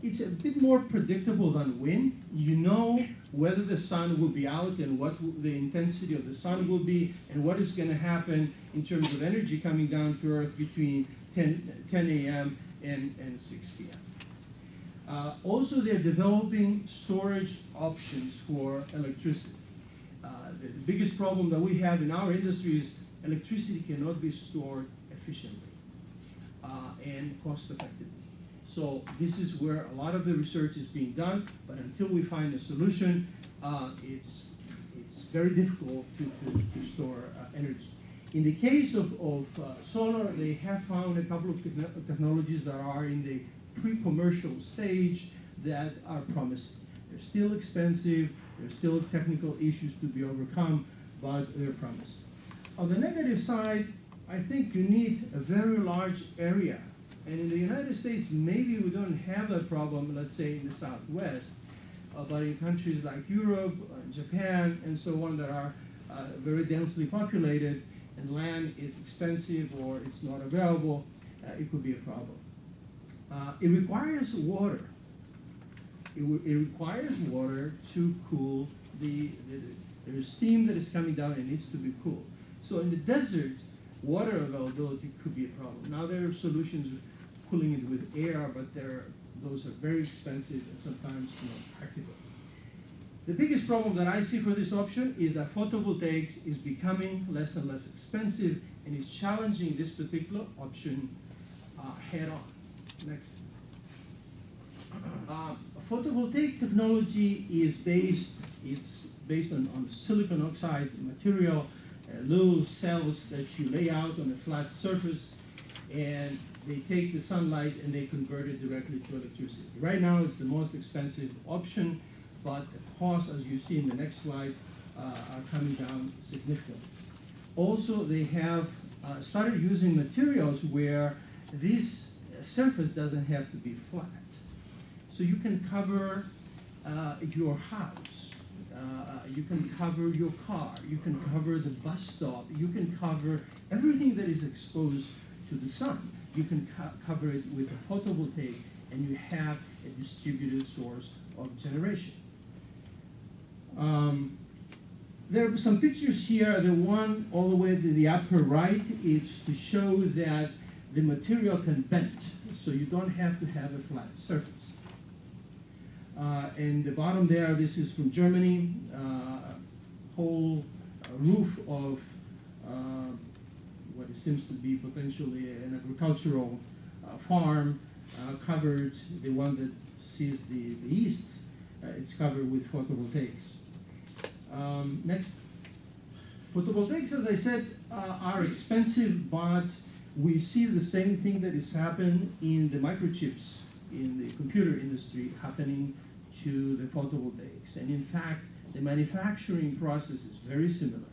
S4: It's a bit more predictable than wind. You know whether the sun will be out and what the intensity of the sun will be and what is going to happen in terms of energy coming down to Earth between 10 a.m. and 6 p.m. Also, they're developing storage options for electricity. The biggest problem that we have in our industry is electricity cannot be stored efficiently and cost effectively. So this is where a lot of the research is being done, but until we find a solution, it's very difficult to store energy. In the case of solar, they have found a couple of technologies that are in the pre-commercial stage that are promising. They're still expensive, there's still technical issues to be overcome, but they're promising. On the negative side, I think you need a very large area. And in the United States, maybe we don't have that problem, let's say in the Southwest, but in countries like Europe, Japan, and so on that are very densely populated, and land is expensive or it's not available, it could be a problem. It requires water. It requires water to cool there's steam that is coming down and needs to be cooled. So in the desert, water availability could be a problem. Now there are solutions cooling it with air, but those are very expensive and sometimes not practical. The biggest problem that I see for this option is that photovoltaics is becoming less and less expensive and is challenging this particular option head on. Next. Photovoltaic technology is based on silicon oxide material, little cells that you lay out on a flat surface, and they take the sunlight and they convert it directly to electricity. Right now, it's the most expensive option, but the costs, as you see in the next slide, are coming down significantly. Also, they have started using materials where this surface doesn't have to be flat. So you can cover your house, you can cover your car, you can cover the bus stop, you can cover everything that is exposed to the sun. You can cover it with a photovoltaic, and you have a distributed source of generation. There are some pictures here. The one all the way to the upper right is to show that the material can bend, so you don't have to have a flat surface. And the bottom there, this is from Germany, whole roof of what it seems to be potentially an agricultural farm covered. The one that sees the east, it's covered with photovoltaics. Next. Photovoltaics, as I said, are expensive, but we see the same thing that is happening in the microchips in the computer industry happening to the photovoltaics. And in fact, the manufacturing process is very similar.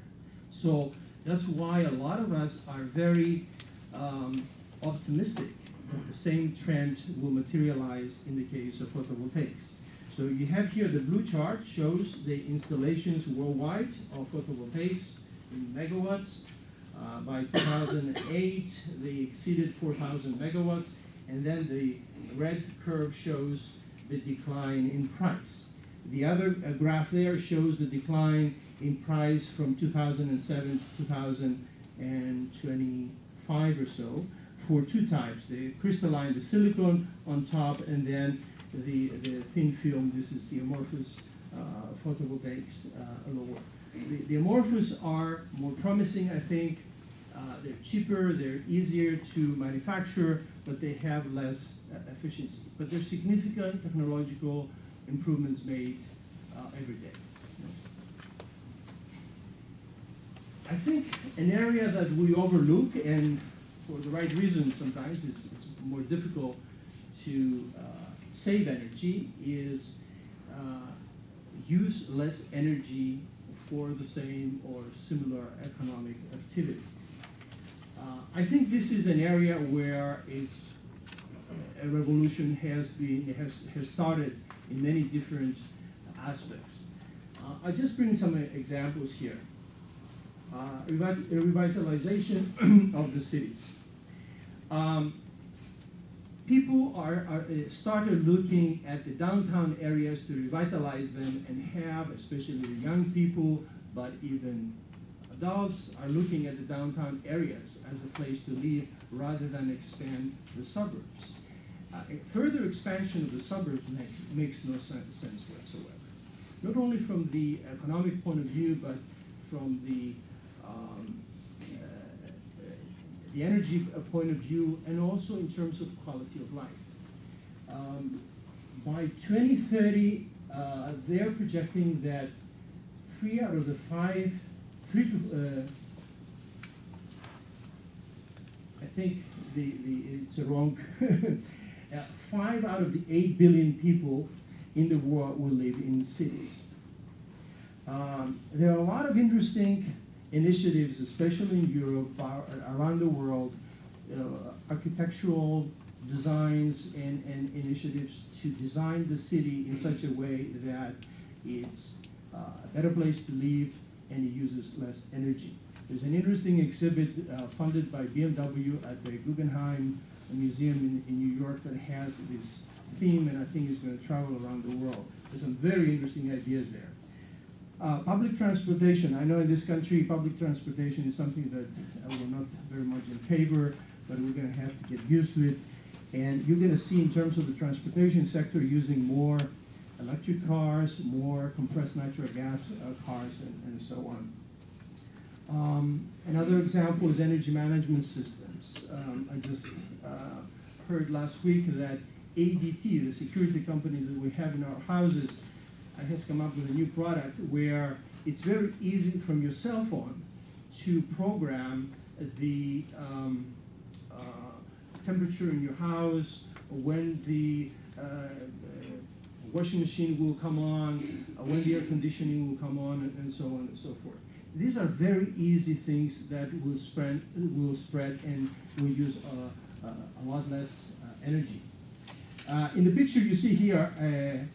S4: So that's why a lot of us are very optimistic that the same trend will materialize in the case of photovoltaics. So you have here the blue chart shows the installations worldwide of photovoltaics in megawatts. By 2008, they exceeded 4,000 megawatts, and then the red curve shows the decline in price. The other graph there shows the decline in price from 2007 to 2025 or so for two types, the crystalline, the silicon on top, and then the thin film. This is the amorphous photovoltaics lower. The amorphous are more promising, I think. They're cheaper, they're easier to manufacture, but they have less efficiency. But there's significant technological improvements made every day. Next. I think an area that we overlook, and for the right reasons sometimes, it's more difficult to save energy, is use less energy for the same or similar economic activity. I think this is an area where a revolution has started in many different aspects. I'll just bring some examples here. Revitalization of the cities. People started looking at the downtown areas to revitalize them and have, especially the young people, but even adults are looking at the downtown areas as a place to live rather than expand the suburbs. Further expansion of the suburbs makes no sense whatsoever. Not only from the economic point of view, but from the energy point of view, and also in terms of quality of life. By 2030, they're projecting that 3 out of the 5, I think it's wrong. 5 out of the 8 billion people in the world will live in cities. There are a lot of interesting initiatives, especially in Europe, around the world, architectural designs and initiatives to design the city in such a way that it's a better place to live and it uses less energy. There's an interesting exhibit funded by BMW at the Guggenheim Museum in New York that has this theme, and I think is going to travel around the world. There's some very interesting ideas there. Public transportation. I know in this country, public transportation is something that we're not very much in favor, but we're going to have to get used to it. And you're going to see in terms of the transportation sector using more electric cars, more compressed natural gas cars, and so on. Another example is energy management systems. I just heard last week that ADT, the security company that we have in our houses, has come up with a new product where it's very easy from your cell phone to program the temperature in your house, when the washing machine will come on, when the air conditioning will come on, and so on and so forth. These are very easy things that will spread and will use a lot less energy. In the picture you see here a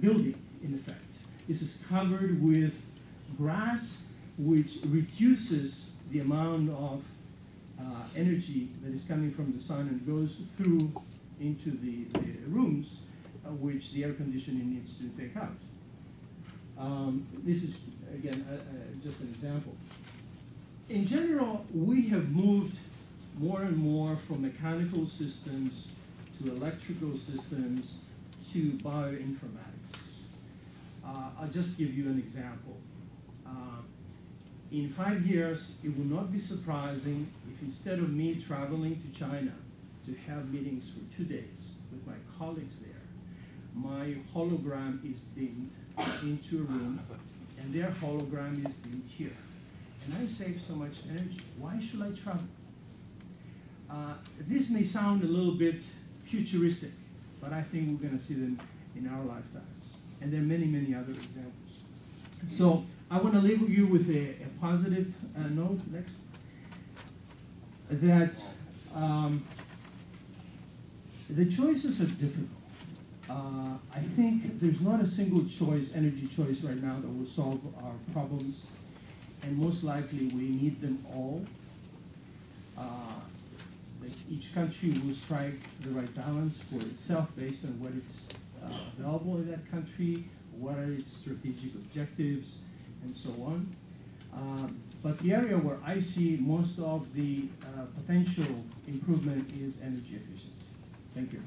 S4: building, in effect. This is covered with grass, which reduces the amount of energy that is coming from the sun and goes through into the rooms, which the air conditioning needs to take out. This is, again, just an example. In general, we have moved more and more from mechanical systems to electrical systems to bioinformatics. I'll just give you an example. In 5 years, it will not be surprising if instead of me traveling to China to have meetings for 2 days with my colleagues there, my hologram is beamed into a room, and their hologram is beamed here. And I save so much energy. Why should I travel? This may sound a little bit futuristic, but I think we're going to see them in our lifetimes. And there are many, many other examples. So I want to leave you with a positive note next, that the choices are difficult. I think there's not a single choice, energy choice right now that will solve our problems. and most likely we need them all. That each country will strike the right balance for itself based on what is available in that country, what are its strategic objectives, and so on. But the area where I see most of the potential improvement is energy efficiency. Thank you.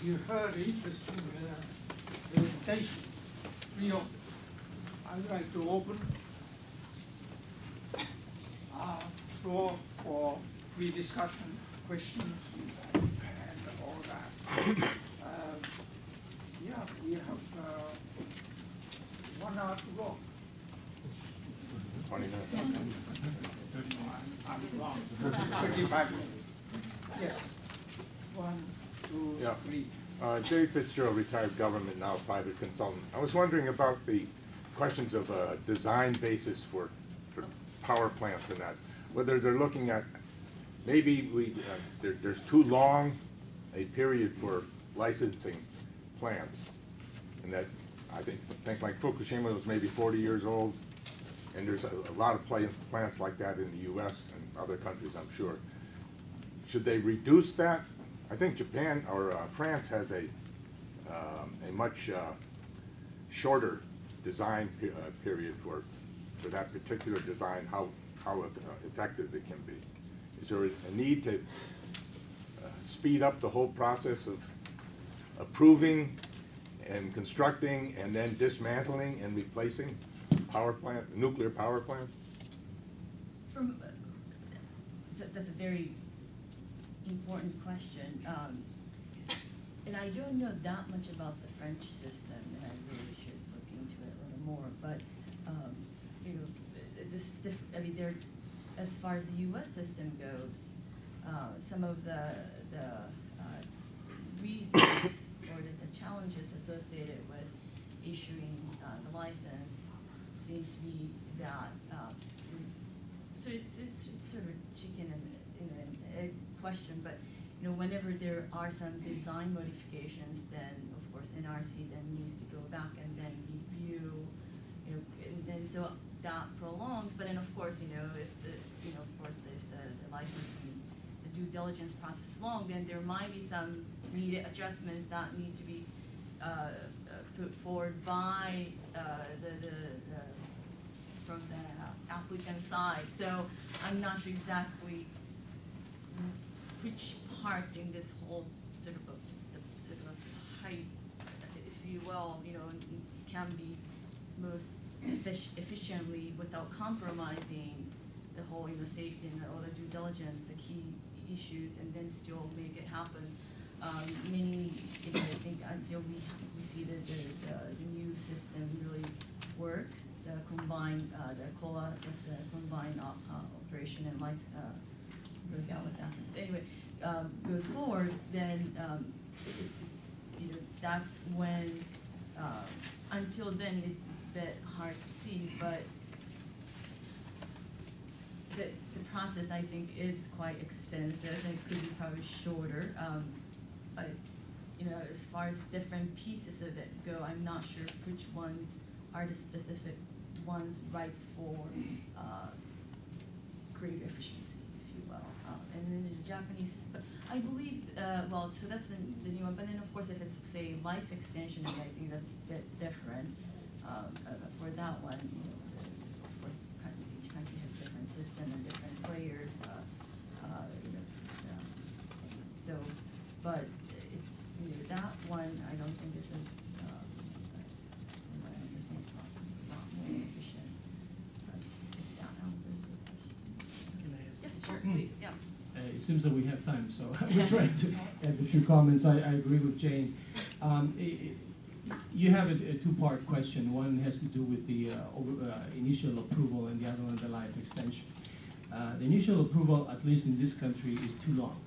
S1: You heard interesting presentation. Leo, I'd like to open floor for free discussion, questions, and all that. Yeah, we have 1 hour to go.
S5: 20 minutes.
S1: I'm wrong. 25 minutes. Yes. 1, 2,
S5: Yeah.
S1: 3.
S5: Jay Fitzgerald, retired government, now private consultant. I was wondering about the questions of design basis for power plants and that. Whether they're looking at, maybe there's too long a period for licensing plants. And that, I think like Fukushima was maybe 40 years old. And there's a lot of plants like that in the US and other countries, I'm sure. Should they reduce that? I think Japan or France has a much shorter design period for that particular design, how effective it can be. Is there a need to speed up the whole process of approving and constructing and then dismantling and replacing nuclear power plants?
S3: That's a very important question. And I don't know that much about the French system, and I really should look into it a little more. But you know, as far as the U.S. system goes, some of the reasons or the challenges associated with issuing the license seem to be that. So it's sort of a chicken and egg question, but you know, whenever there are some design modifications, then of course NRC then needs to go back and then review, you know, and then so that prolongs. But then of course, you know, if the licensing, the due diligence process is long, then there might be some needed adjustments that need to be put forward by from the applicant side. So I'm not sure exactly which part in this whole sort of a height, if you will, you know, can be most efficiently without compromising the whole, you know, safety and all the due diligence, the key issues, and then still make it happen. Many, you know, I think until we see the new system really work, the combined, the COLA, that's a combined operation and license. Out with that. Anyway, goes forward, then it's you know, that's when until then it's a bit hard to see, but the process I think is quite expensive and could be probably shorter. But you know, as far as different pieces of it go, I'm not sure which ones are the specific ones right for greater efficiency, if you will. And then the Japanese system, I believe, well, so that's the new one, but then of course if it's, say, life extension, I think that's a bit different. For that one, you know, of course, each country has different system and different players, you know, so, but it's, you know, that one, I don't think it's as, from what I understand, it's not more efficient. But if that answers your question.
S4: Can I ask?
S3: Yes, sure, please, yeah.
S4: It seems that we have time, so we're trying to add a few comments. I agree with Jane. You have a two-part question. One has to do with the initial approval and the other one the life extension. The initial approval, at least in this country, is too long.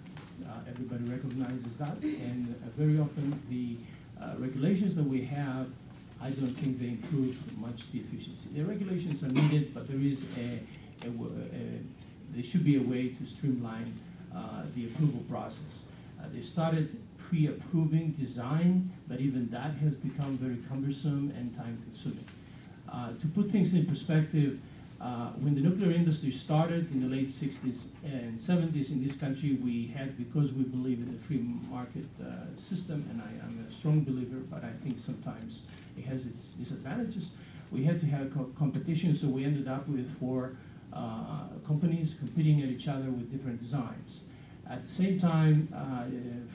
S4: Everybody recognizes that, and very often the regulations that we have, I don't think they improve much the efficiency. The regulations are needed, but there is there should be a way to streamline the approval process. They started pre-approving design, but even that has become very cumbersome and time-consuming. To put things in perspective, when the nuclear industry started in the late 60s and 70s in this country, we had, because we believe in the free market system, and I am a strong believer, but I think sometimes it has its disadvantages, we had to have competition, so we ended up with 4 companies competing at each other with different designs. At the same time,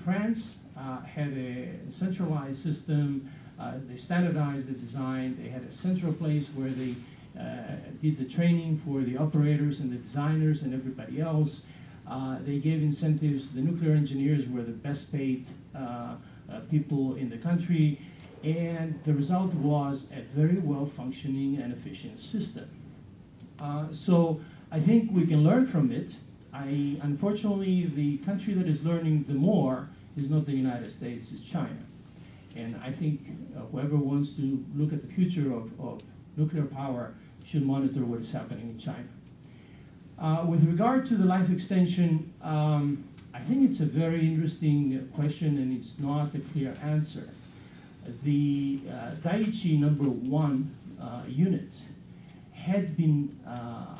S4: France had a centralized system. They standardized the design. They had a central place where they did the training for the operators and the designers and everybody else. They gave incentives. The nuclear engineers were the best paid people in the country. And the result was a very well-functioning and efficient system. So I think we can learn from it. Unfortunately, the country that is learning the more is not the United States, it's China. And I think whoever wants to look at the future of nuclear power should monitor what is happening in China. With regard to the life extension, I think it's a very interesting question and it's not a clear answer. The Daiichi #1 unit had been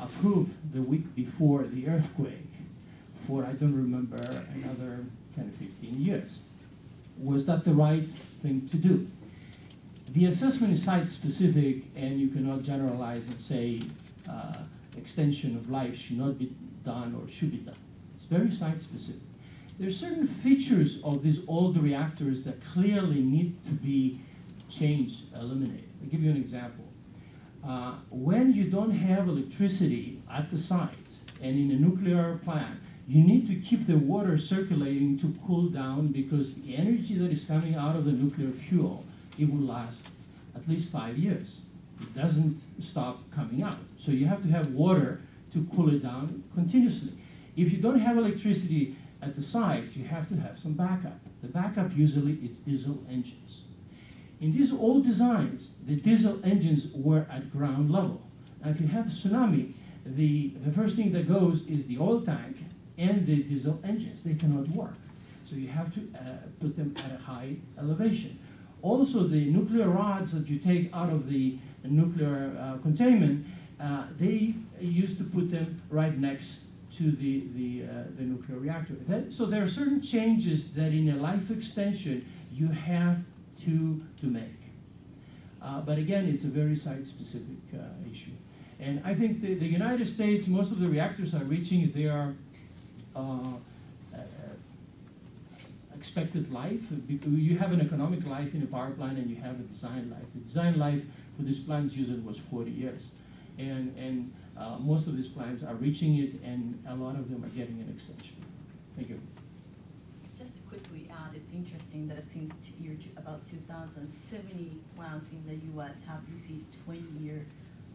S4: approved the week before the earthquake for, I don't remember, another 10 or 15 years. Was that the right thing to do? The assessment is site-specific, and you cannot generalize and say extension of life should not be done or should be done. It's very site-specific. There are certain features of these old reactors that clearly need to be changed, eliminated. I'll give you an example. When you don't have electricity at the site and in a nuclear plant, you need to keep the water circulating to cool down because the energy that is coming out of the nuclear fuel, it will last at least 5 years. It doesn't stop coming out. So you have to have water to cool it down continuously. If you don't have electricity at the site, you have to have some backup. The backup usually is diesel engines. In these old designs, the diesel engines were at ground level. Now, if you have a tsunami, the first thing that goes is the oil tank and the diesel engines. They cannot work. So you have to put them at a high elevation. Also, the nuclear rods that you take out of the nuclear containment, they used to put them right next to the nuclear reactor. So there are certain changes that in a life extension you have to make. But again, it's a very site-specific issue. And I think the United States, most of the reactors are reaching their expected life. You have an economic life in a power plant and you have a design life. The design life for this plant usually was 40 years. And most of these plants are reaching it, and a lot of them are getting an extension. Thank you.
S3: Just to quickly add, it's interesting that since about 2000, 70 plants in the U.S. have received 20-year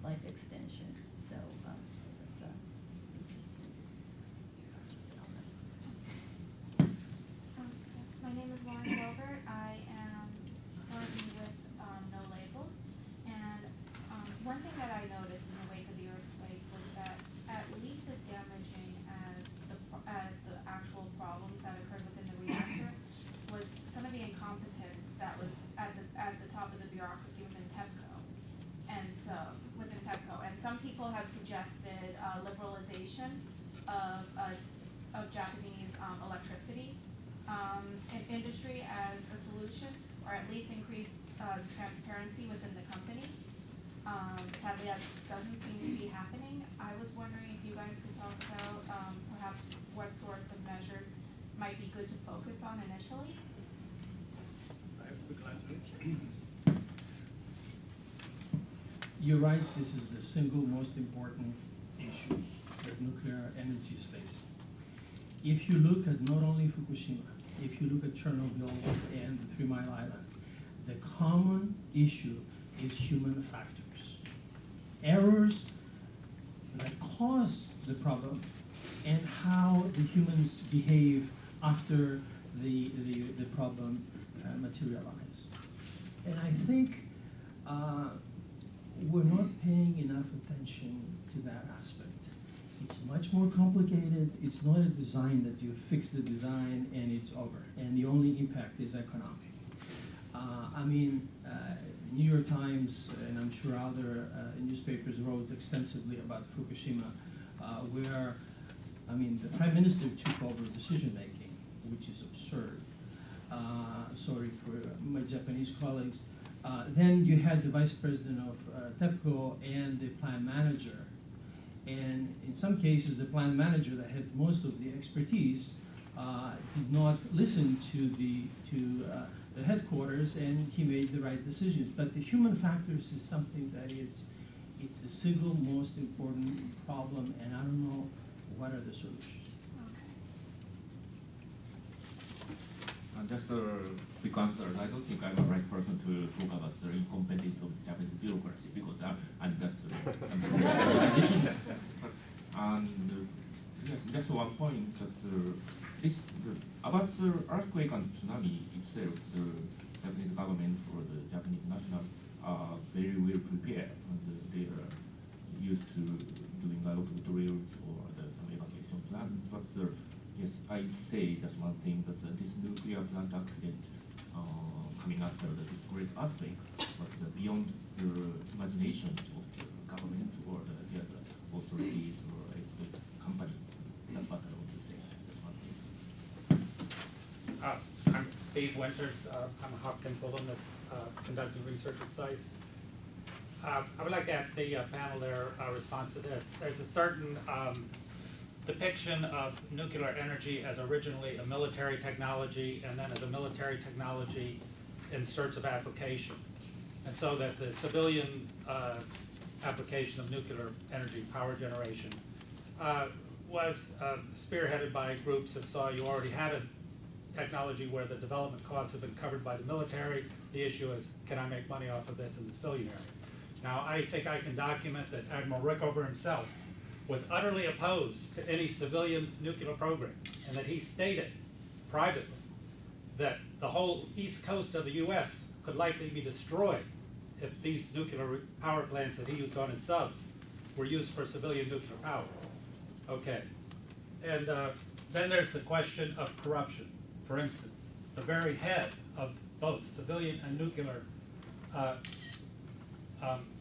S3: life extension. So that's interesting.
S6: Yes, my name is Lauren Gilbert. I am currently with No Labels, and one thing that I noticed in the wake of the earthquake was that at least as damaging as the actual problems that occurred within the reactor was some of the incompetence that was at the top of the bureaucracy within TEPCO, and some people have suggested liberalization of Japanese electricity industry as a solution, or at least increase transparency within the company. Sadly, that doesn't seem to be happening. I was wondering if you guys could talk about perhaps what sorts of measures might be good to focus on initially.
S7: I would be glad to.
S4: You're right, this is the single most important issue that nuclear energy is facing. If you look at not only Fukushima, if you look at Chernobyl and the 3 Mile Island, the common issue is human factors. Errors that cause the problem and how the humans behave after the problem materializes. And I think we're not paying enough attention to that aspect. It's much more complicated. It's not a design that you fix the design and it's over, and the only impact is economic. New York Times and I'm sure other newspapers wrote extensively about Fukushima, where the Prime Minister took over decision making, which is absurd. Sorry for my Japanese colleagues. Then you had the Vice President of TEPCO and the plant manager. And in some cases, the plant manager that had most of the expertise did not listen to the headquarters, and he made the right decisions. But the human factors is something that it's the single most important problem, and I don't know what are the solutions.
S2: Just a quick answer. I don't think I'm the right person to talk about the incompetence of the Japanese bureaucracy because that's addition. And yes, just one point that about the earthquake and tsunami itself, the Japanese government or the Japanese national are very well prepared, and they are used to doing a lot of drills or some evacuation plans. But yes, I say that's one thing, that this nuclear plant accident coming after this great earthquake, but beyond the imagination of the government or the authorities or the companies. That's what I want to say. That's one thing.
S8: I'm Steve Winters. I'm a Hopkins alumnus conducting research at SICE. I would like to ask the panel their response to this. There's a certain depiction of nuclear energy as originally a military technology and then as a military technology in search of application. And so that the civilian application of nuclear energy power generation was spearheaded by groups that saw you already had a technology where the development costs have been covered by the military. The issue is, can I make money off of this in the civilian area? Now, I think I can document that Admiral Rickover himself was utterly opposed to any civilian nuclear program, and that he stated privately that the whole east coast of the U.S. could likely be destroyed if these nuclear power plants that he used on his subs were used for civilian nuclear power. Okay. And then there's the question of corruption. For instance, the very head of both civilian and nuclear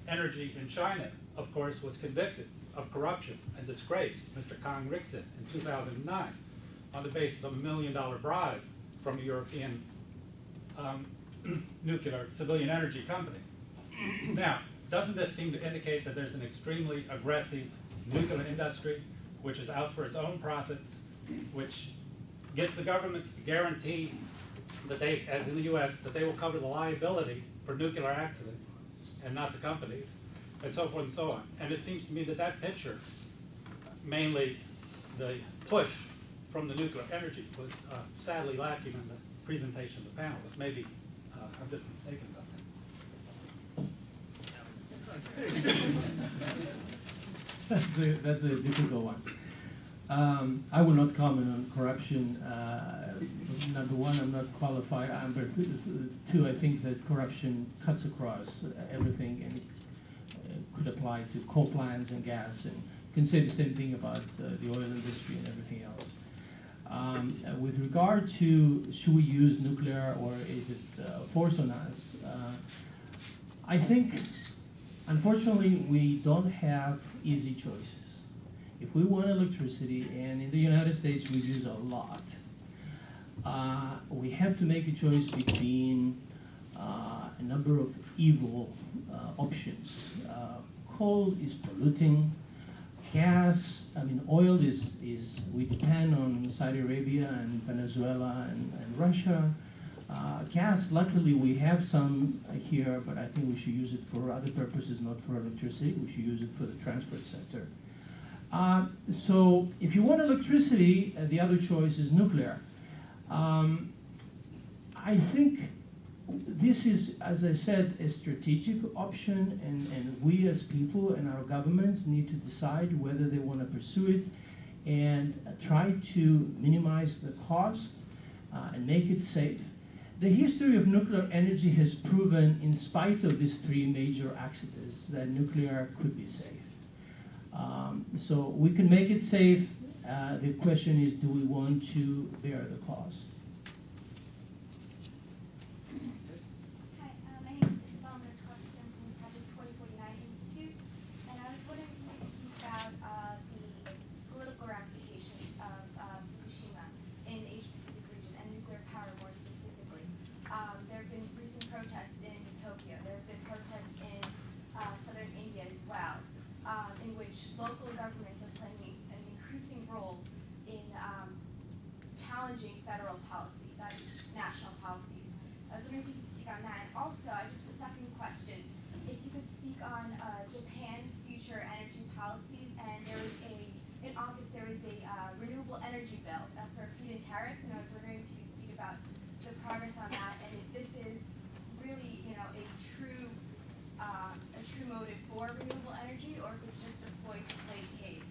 S8: energy in China, of course, was convicted of corruption and disgraced, Mr. Kang Rixin, in 2009 on the basis of $1 million bribe from a European nuclear civilian energy company. Now, doesn't this seem to indicate that there's an extremely aggressive nuclear industry which is out for its own profits, which gets the governments to guarantee that they, as in the US, that they will cover the liability for nuclear accidents and not the companies, and so forth and so on. And it seems to me that that picture, mainly the push from the nuclear energy, was sadly lacking in the presentation of the panel. But maybe I'm just mistaken about that.
S4: That's a difficult one. I will not comment on corruption. Number one, I'm not qualified. Number two, I think that corruption cuts across everything, and it could apply to coal plants and gas, and you can say the same thing about the oil industry and everything else. With regard to should we use nuclear or is it forced on us, I think, unfortunately, we don't have easy choices. If we want electricity, and in the United States we use a lot, we have to make a choice between a number of evil options. Coal is polluting. Gas, oil is we depend on Saudi Arabia and Venezuela and Russia. Gas, luckily we have some here, but I think we should use it for other purposes, not for electricity. We should use it for the transport sector. So if you want electricity, the other choice is nuclear. I think this is, as I said, a strategic option, and we as people and our governments need to decide whether they want to pursue it and try to minimize the cost and make it safe. The history of nuclear energy has proven, in spite of these three major accidents, that nuclear could be safe. So we can make it safe. The question is, do we want to bear the cost?
S9: Hi, my name is Isabel. I'm going to talk to them from Project 2049 Institute. And I was wondering if you could speak about the political ramifications of Fukushima in the Asia-Pacific region and nuclear power more specifically. There have been recent protests in Tokyo. There have been protests in southern India as well, in which local governments are playing an increasing role in challenging federal policies, national policies. I was wondering if you could speak on that. And also, just a second question, if you could speak on Japan's future energy policies. And there was in August, there was a renewable energy bill for feed-in tariffs, and I was wondering if you could speak about the progress on that, and if this is really, a true motive for renewable energy, or if it's just a ploy to placate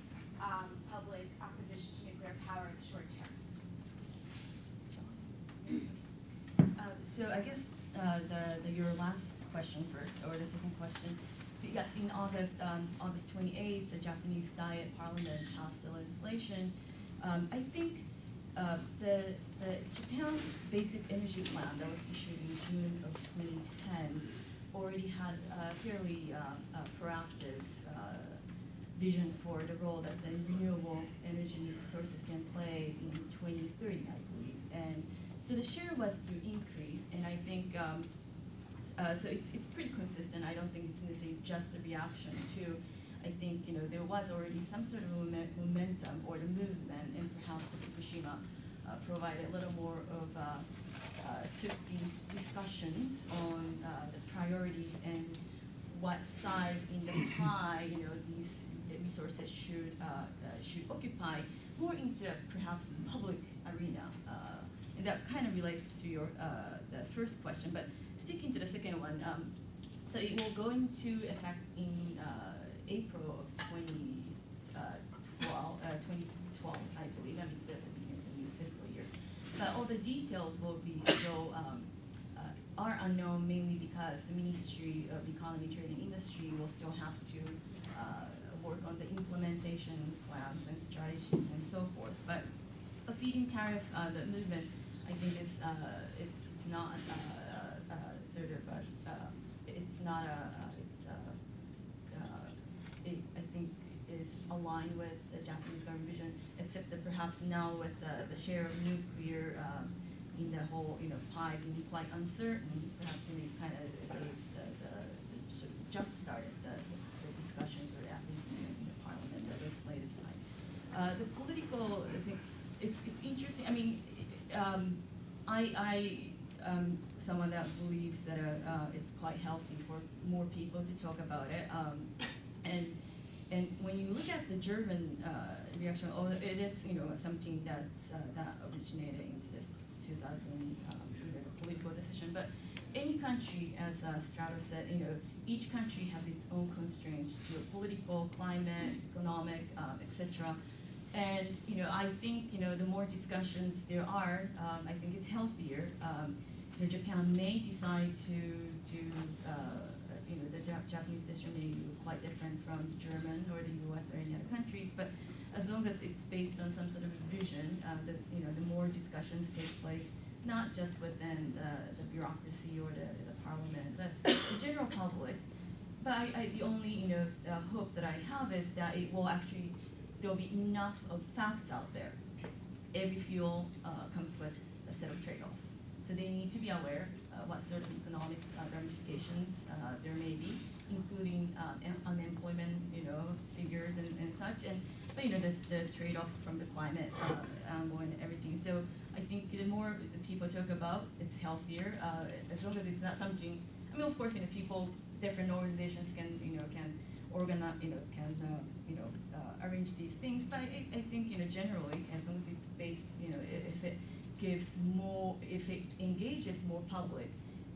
S9: public opposition to nuclear power in the short term.
S3: So I guess your last question first, or the second question. So yes, in August 28th, the Japanese Diet Parliament passed the legislation. I think the Japan's basic energy plan that was issued in June of 2010 already had a fairly proactive vision for the role that the renewable energy sources can play in 2030, I believe. And so the share was to increase, and I think so it's pretty consistent. I don't think it's necessarily just a reaction to. I think there was already some sort of momentum or the movement, and perhaps the Fukushima provided a little more of took these discussions on the priorities and what size in the pie these resources should occupy more into perhaps public arena. And that kind of relates to your the first question, but sticking to the second one. So it will go into effect in April of 2012, I believe. I mean, the new fiscal year. But all the details will be still are unknown, mainly because the Ministry of Economy, Trade and Industry will still have to work on the implementation plans and strategies and so forth. But a feed-in tariff, the movement, I think is it's not sort of it's not I think is aligned with the Japanese government vision, except that perhaps now with the share of nuclear in the whole pie being quite uncertain, perhaps it kind of sort of jump-started the discussions, or at least in the parliament, the legislative side. The political, I think it's interesting. I mean, I someone that believes that it's quite healthy for more people to talk about it. And when you look at the German reaction, it is something that originated into this 2000 political decision. But any country, as Strato said, each country has its own constraints: geopolitical, climate, economic, etc. And I think the more discussions there are, I think it's healthier. Japan may decide to the Japanese decision may be quite different from the German or the U.S. or any other countries, but as long as it's based on some sort of vision, the more discussions take place, not just within the bureaucracy or the parliament, but the general public. But the only hope that I have is that it will actually, there'll be enough of facts out there. Every fuel comes with a set of trade-offs. So they need to be aware what sort of economic ramifications there may be, including unemployment, figures and such, but the trade-off from the climate angle and everything. So I think the more the people talk about, it's healthier. As long as it's not something. I mean, of course, people, different organizations can organize, arrange these things. But I think generally, as long as it's based, if it gives more, if it engages more public,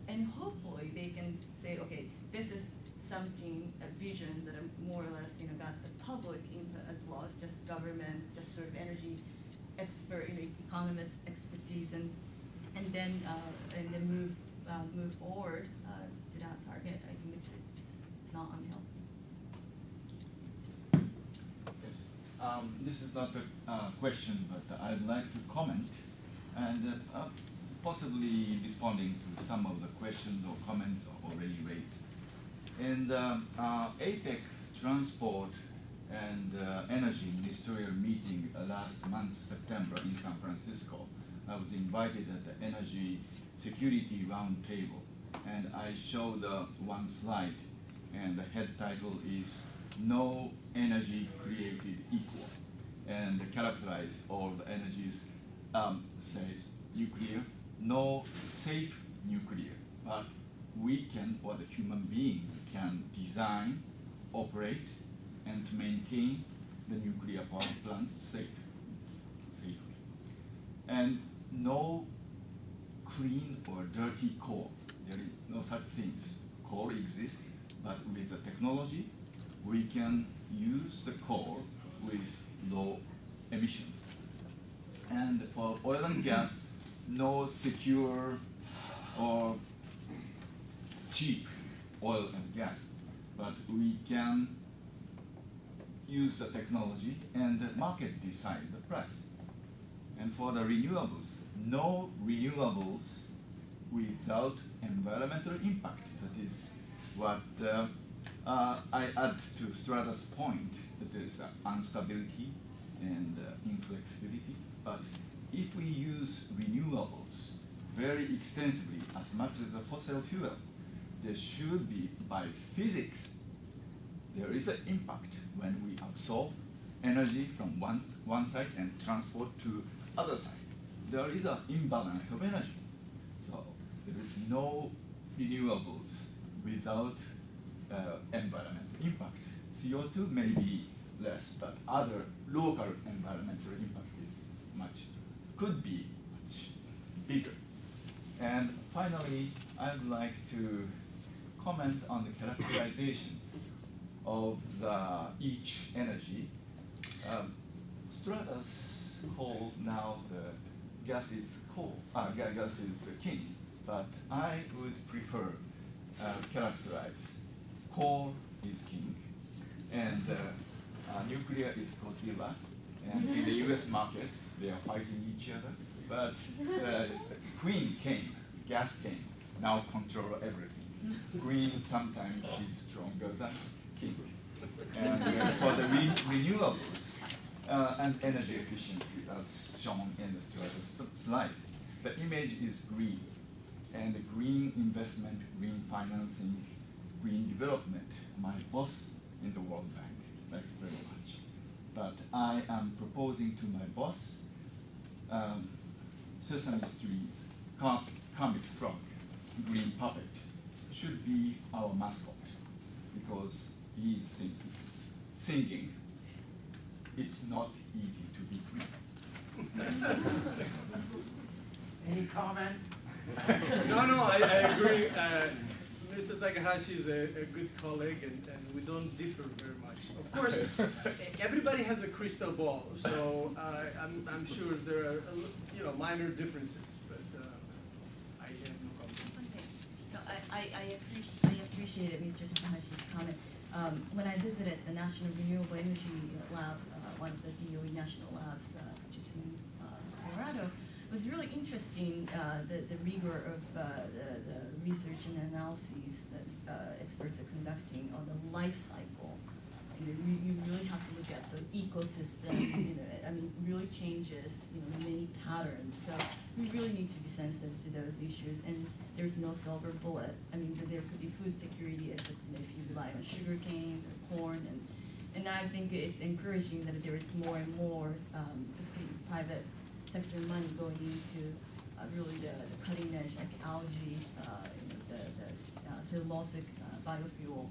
S3: and hopefully they can say, okay, this is something, a vision that more or less, got the public input as well as just government, just sort of energy expert, economist expertise, and then move forward to that target. I think it's not unhealthy.
S10: this is not a question, but I'd like to comment and possibly responding to some of the questions or comments already raised. In the APEC Transport and Energy Ministerial meeting last month, September, in San Francisco, I was invited at the Energy Security Roundtable, and I showed one slide, and the head title is "No Energy Created Equal," and characterize all the energies says nuclear, no safe nuclear, but we can, or the human being can design, operate, and to maintain the nuclear power plant safely. And no clean or dirty coal. There is no such things. Coal exists, but with the technology, we can use the coal with low emissions. And for oil and gas, no secure or cheap oil and gas, but we can use the technology and the market decide the price. And for the renewables, no renewables without environmental impact. That is what I add to Strata's point, that there is instability and inflexibility. But if we use renewables very extensively, as much as a fossil fuel, there should be, by physics, there is an impact when we absorb energy from one side and transport to other side. There is an imbalance of energy. So there is no renewables without environmental impact. CO2 may be less, but other local environmental impact is could be much bigger. And finally, I would like to comment on the characterizations of each energy. Stratas call now the gas is king, but I would prefer characterize coal is king, and nuclear is Godzilla, and in the U.S. market they are fighting each other. But Queen king, gas king, now control everything. Queen sometimes is stronger than king. And for the renewables and energy efficiency, as shown in the Stratas slide, the image is green. And green investment, green financing, green development, my boss in the World Bank likes very much. But I am proposing to my boss, Sesame Street's Kermit Frog, green puppet, should be our mascot, because he is singing, "It's not easy to be green."
S1: Any comment?
S7: No, I agree. Mr. Takahashi is a good colleague, and we don't differ very much. Of course, everybody has a crystal ball, so I'm sure there are minor differences, but I have no problem.
S3: Okay. No, I appreciated Mr. Takahashi's comment. When I visited the National Renewable Energy Lab, one of the DOE national labs, which is in Colorado, it was really interesting, the rigor of the research and analyses that experts are conducting on the life cycle. You really have to look at the ecosystem, really changes, many patterns. So we really need to be sensitive to those issues, and there's no silver bullet. There could be food security if you rely on sugar canes or corn, and I think it's encouraging that there is more and more private sector money going into really the cutting edge, like algae, the cellulosic biofuel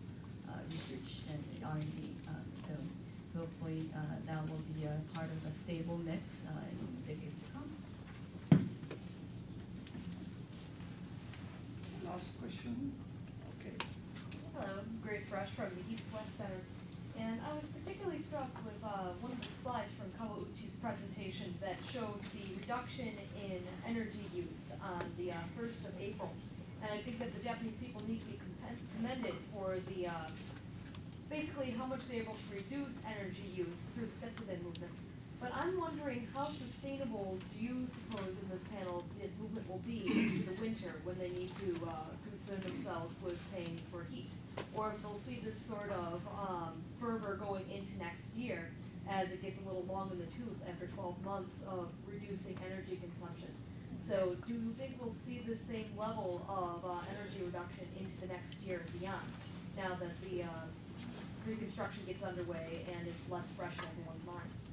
S3: research and R&D. So hopefully that will be a part of a stable mix in the decades to come.
S1: Last question. Okay.
S11: Hello, Grace Rush from the East-West Center. And I was particularly struck with one of the slides from Kawauchi's presentation that showed the reduction in energy use on the 1st of April. And I think that the Japanese people need to be commended for the basically how much they're able to reduce energy use through the Setsuden movement. But I'm wondering how sustainable do you suppose in this panel the movement will be into the winter when they need to concern themselves with paying for heat? Or if they'll see this sort of fervor going into next year as it gets a little long in the tooth after 12 months of reducing energy consumption. So do you think we'll see the same level of energy reduction into the next year and beyond, now that the reconstruction gets underway and it's less fresh in everyone's minds?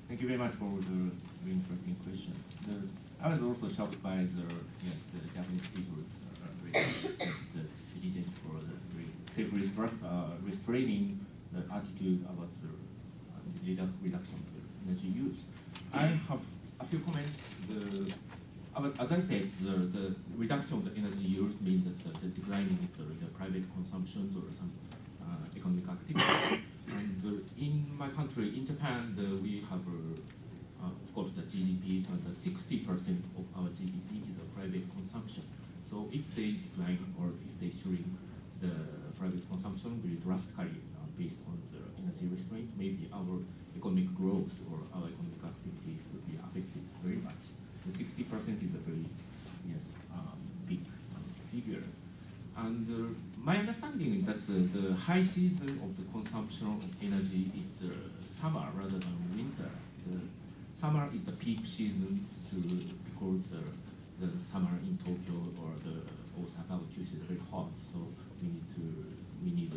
S2: Thank you very much for the very interesting question. I was also shocked by the Japanese people's the diligence for the safe restraining the attitude about the reduction of energy use. I have a few comments. As I said, the reduction of the energy use means that the declining of the private consumptions or some economic activity. And in my country, in Japan, we have, of course, the GDP, so the 60% of our GDP is a private consumption. So if they decline or if they shrink, the private consumption will drastically, based on the energy restraint, maybe our economic growth or our economic activities will be affected very much. The 60% is a very, big figure. And my understanding is that the high season of the consumption of energy is summer rather than winter. The summer is the peak season because the summer in Tokyo or the Osaka or Kyushu is very hot, so we need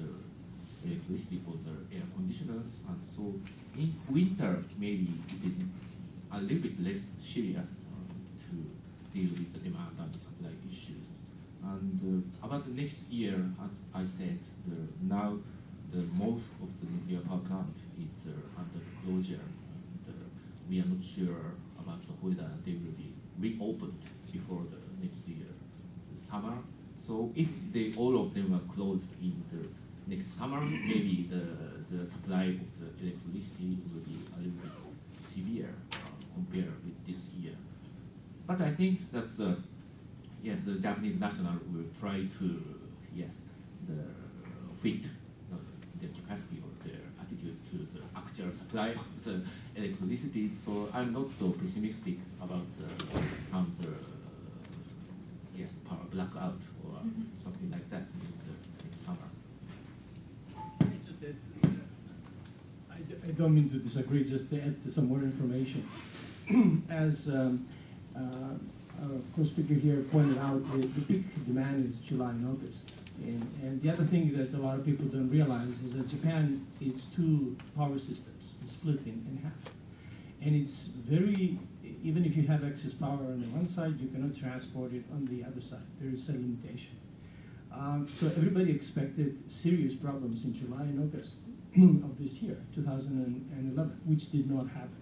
S2: electricity for the air conditioners, and so in winter maybe it is a little bit less serious to deal with the demand and supply issues. And about the next year, as I said, now the most of the nuclear power plant is under the closure. And we are not sure about whether they will be reopened before the next year, the summer. So if all of them are closed in the next summer, maybe the supply of the electricity will be a little bit severe compared with this year. But I think that yes, the Japanese national will try to fit their capacity or their attitude to the actual supply of the electricity. So I'm not so pessimistic about some power blackout or something like that in the next summer.
S7: Just that,
S4: I don't mean to disagree, just to add some more information. As our co-speaker here pointed out, the peak demand is July and August. And the other thing that a lot of people don't realize is that Japan, it's two power systems, it's split in half. And it's very, even if you have excess power on the one side, you cannot transport it on the other side. There is a limitation. So everybody expected serious problems in July and August of this year, 2011, which did not happen.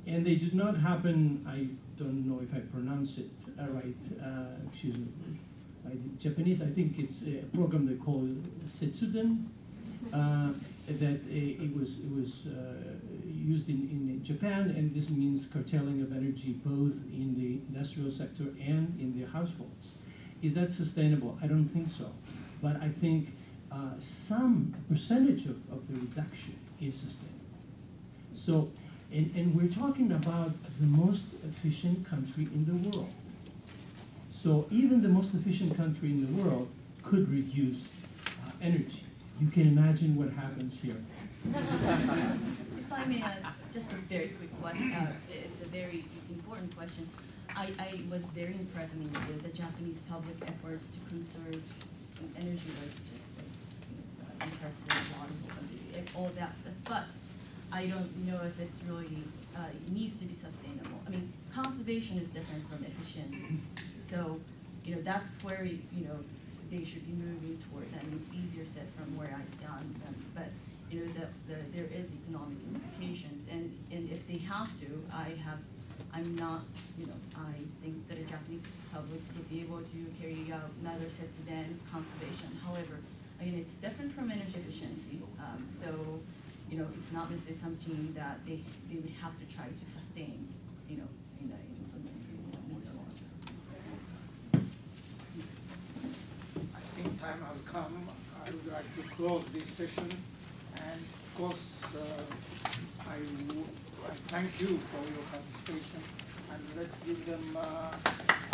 S4: And they did not happen, I don't know if I pronounce it right, excuse me, Japanese, I think it's a program they call Setsuden, that it was used in Japan, and this means curtailing of energy both in the industrial sector and in the households. Is that sustainable? I don't think so. But I think some percentage of the reduction is sustainable. So, and we're talking about the most efficient country in the world. So even the most efficient country in the world could reduce energy. You can imagine what happens here.
S3: If I may add just a very quick question, it's a very important question. I was very impressed. I mean, the Japanese public efforts to conserve energy was just impressive, laudable, all that stuff. But I don't know if it's really needs to be sustainable. I mean, conservation is different from efficiency. So, that's where they should be moving towards. I mean, it's easier said from where I stand, but there is economic implications, and if they have to, I'm not, I think that a Japanese public would be able to carry out another Setsuden conservation. However, again, it's different from energy efficiency, so it's not necessarily something that they would have to try to sustain, in the
S12: I think
S1: time has come. I would like to close this session, and of course, I thank you for your participation, and let's give them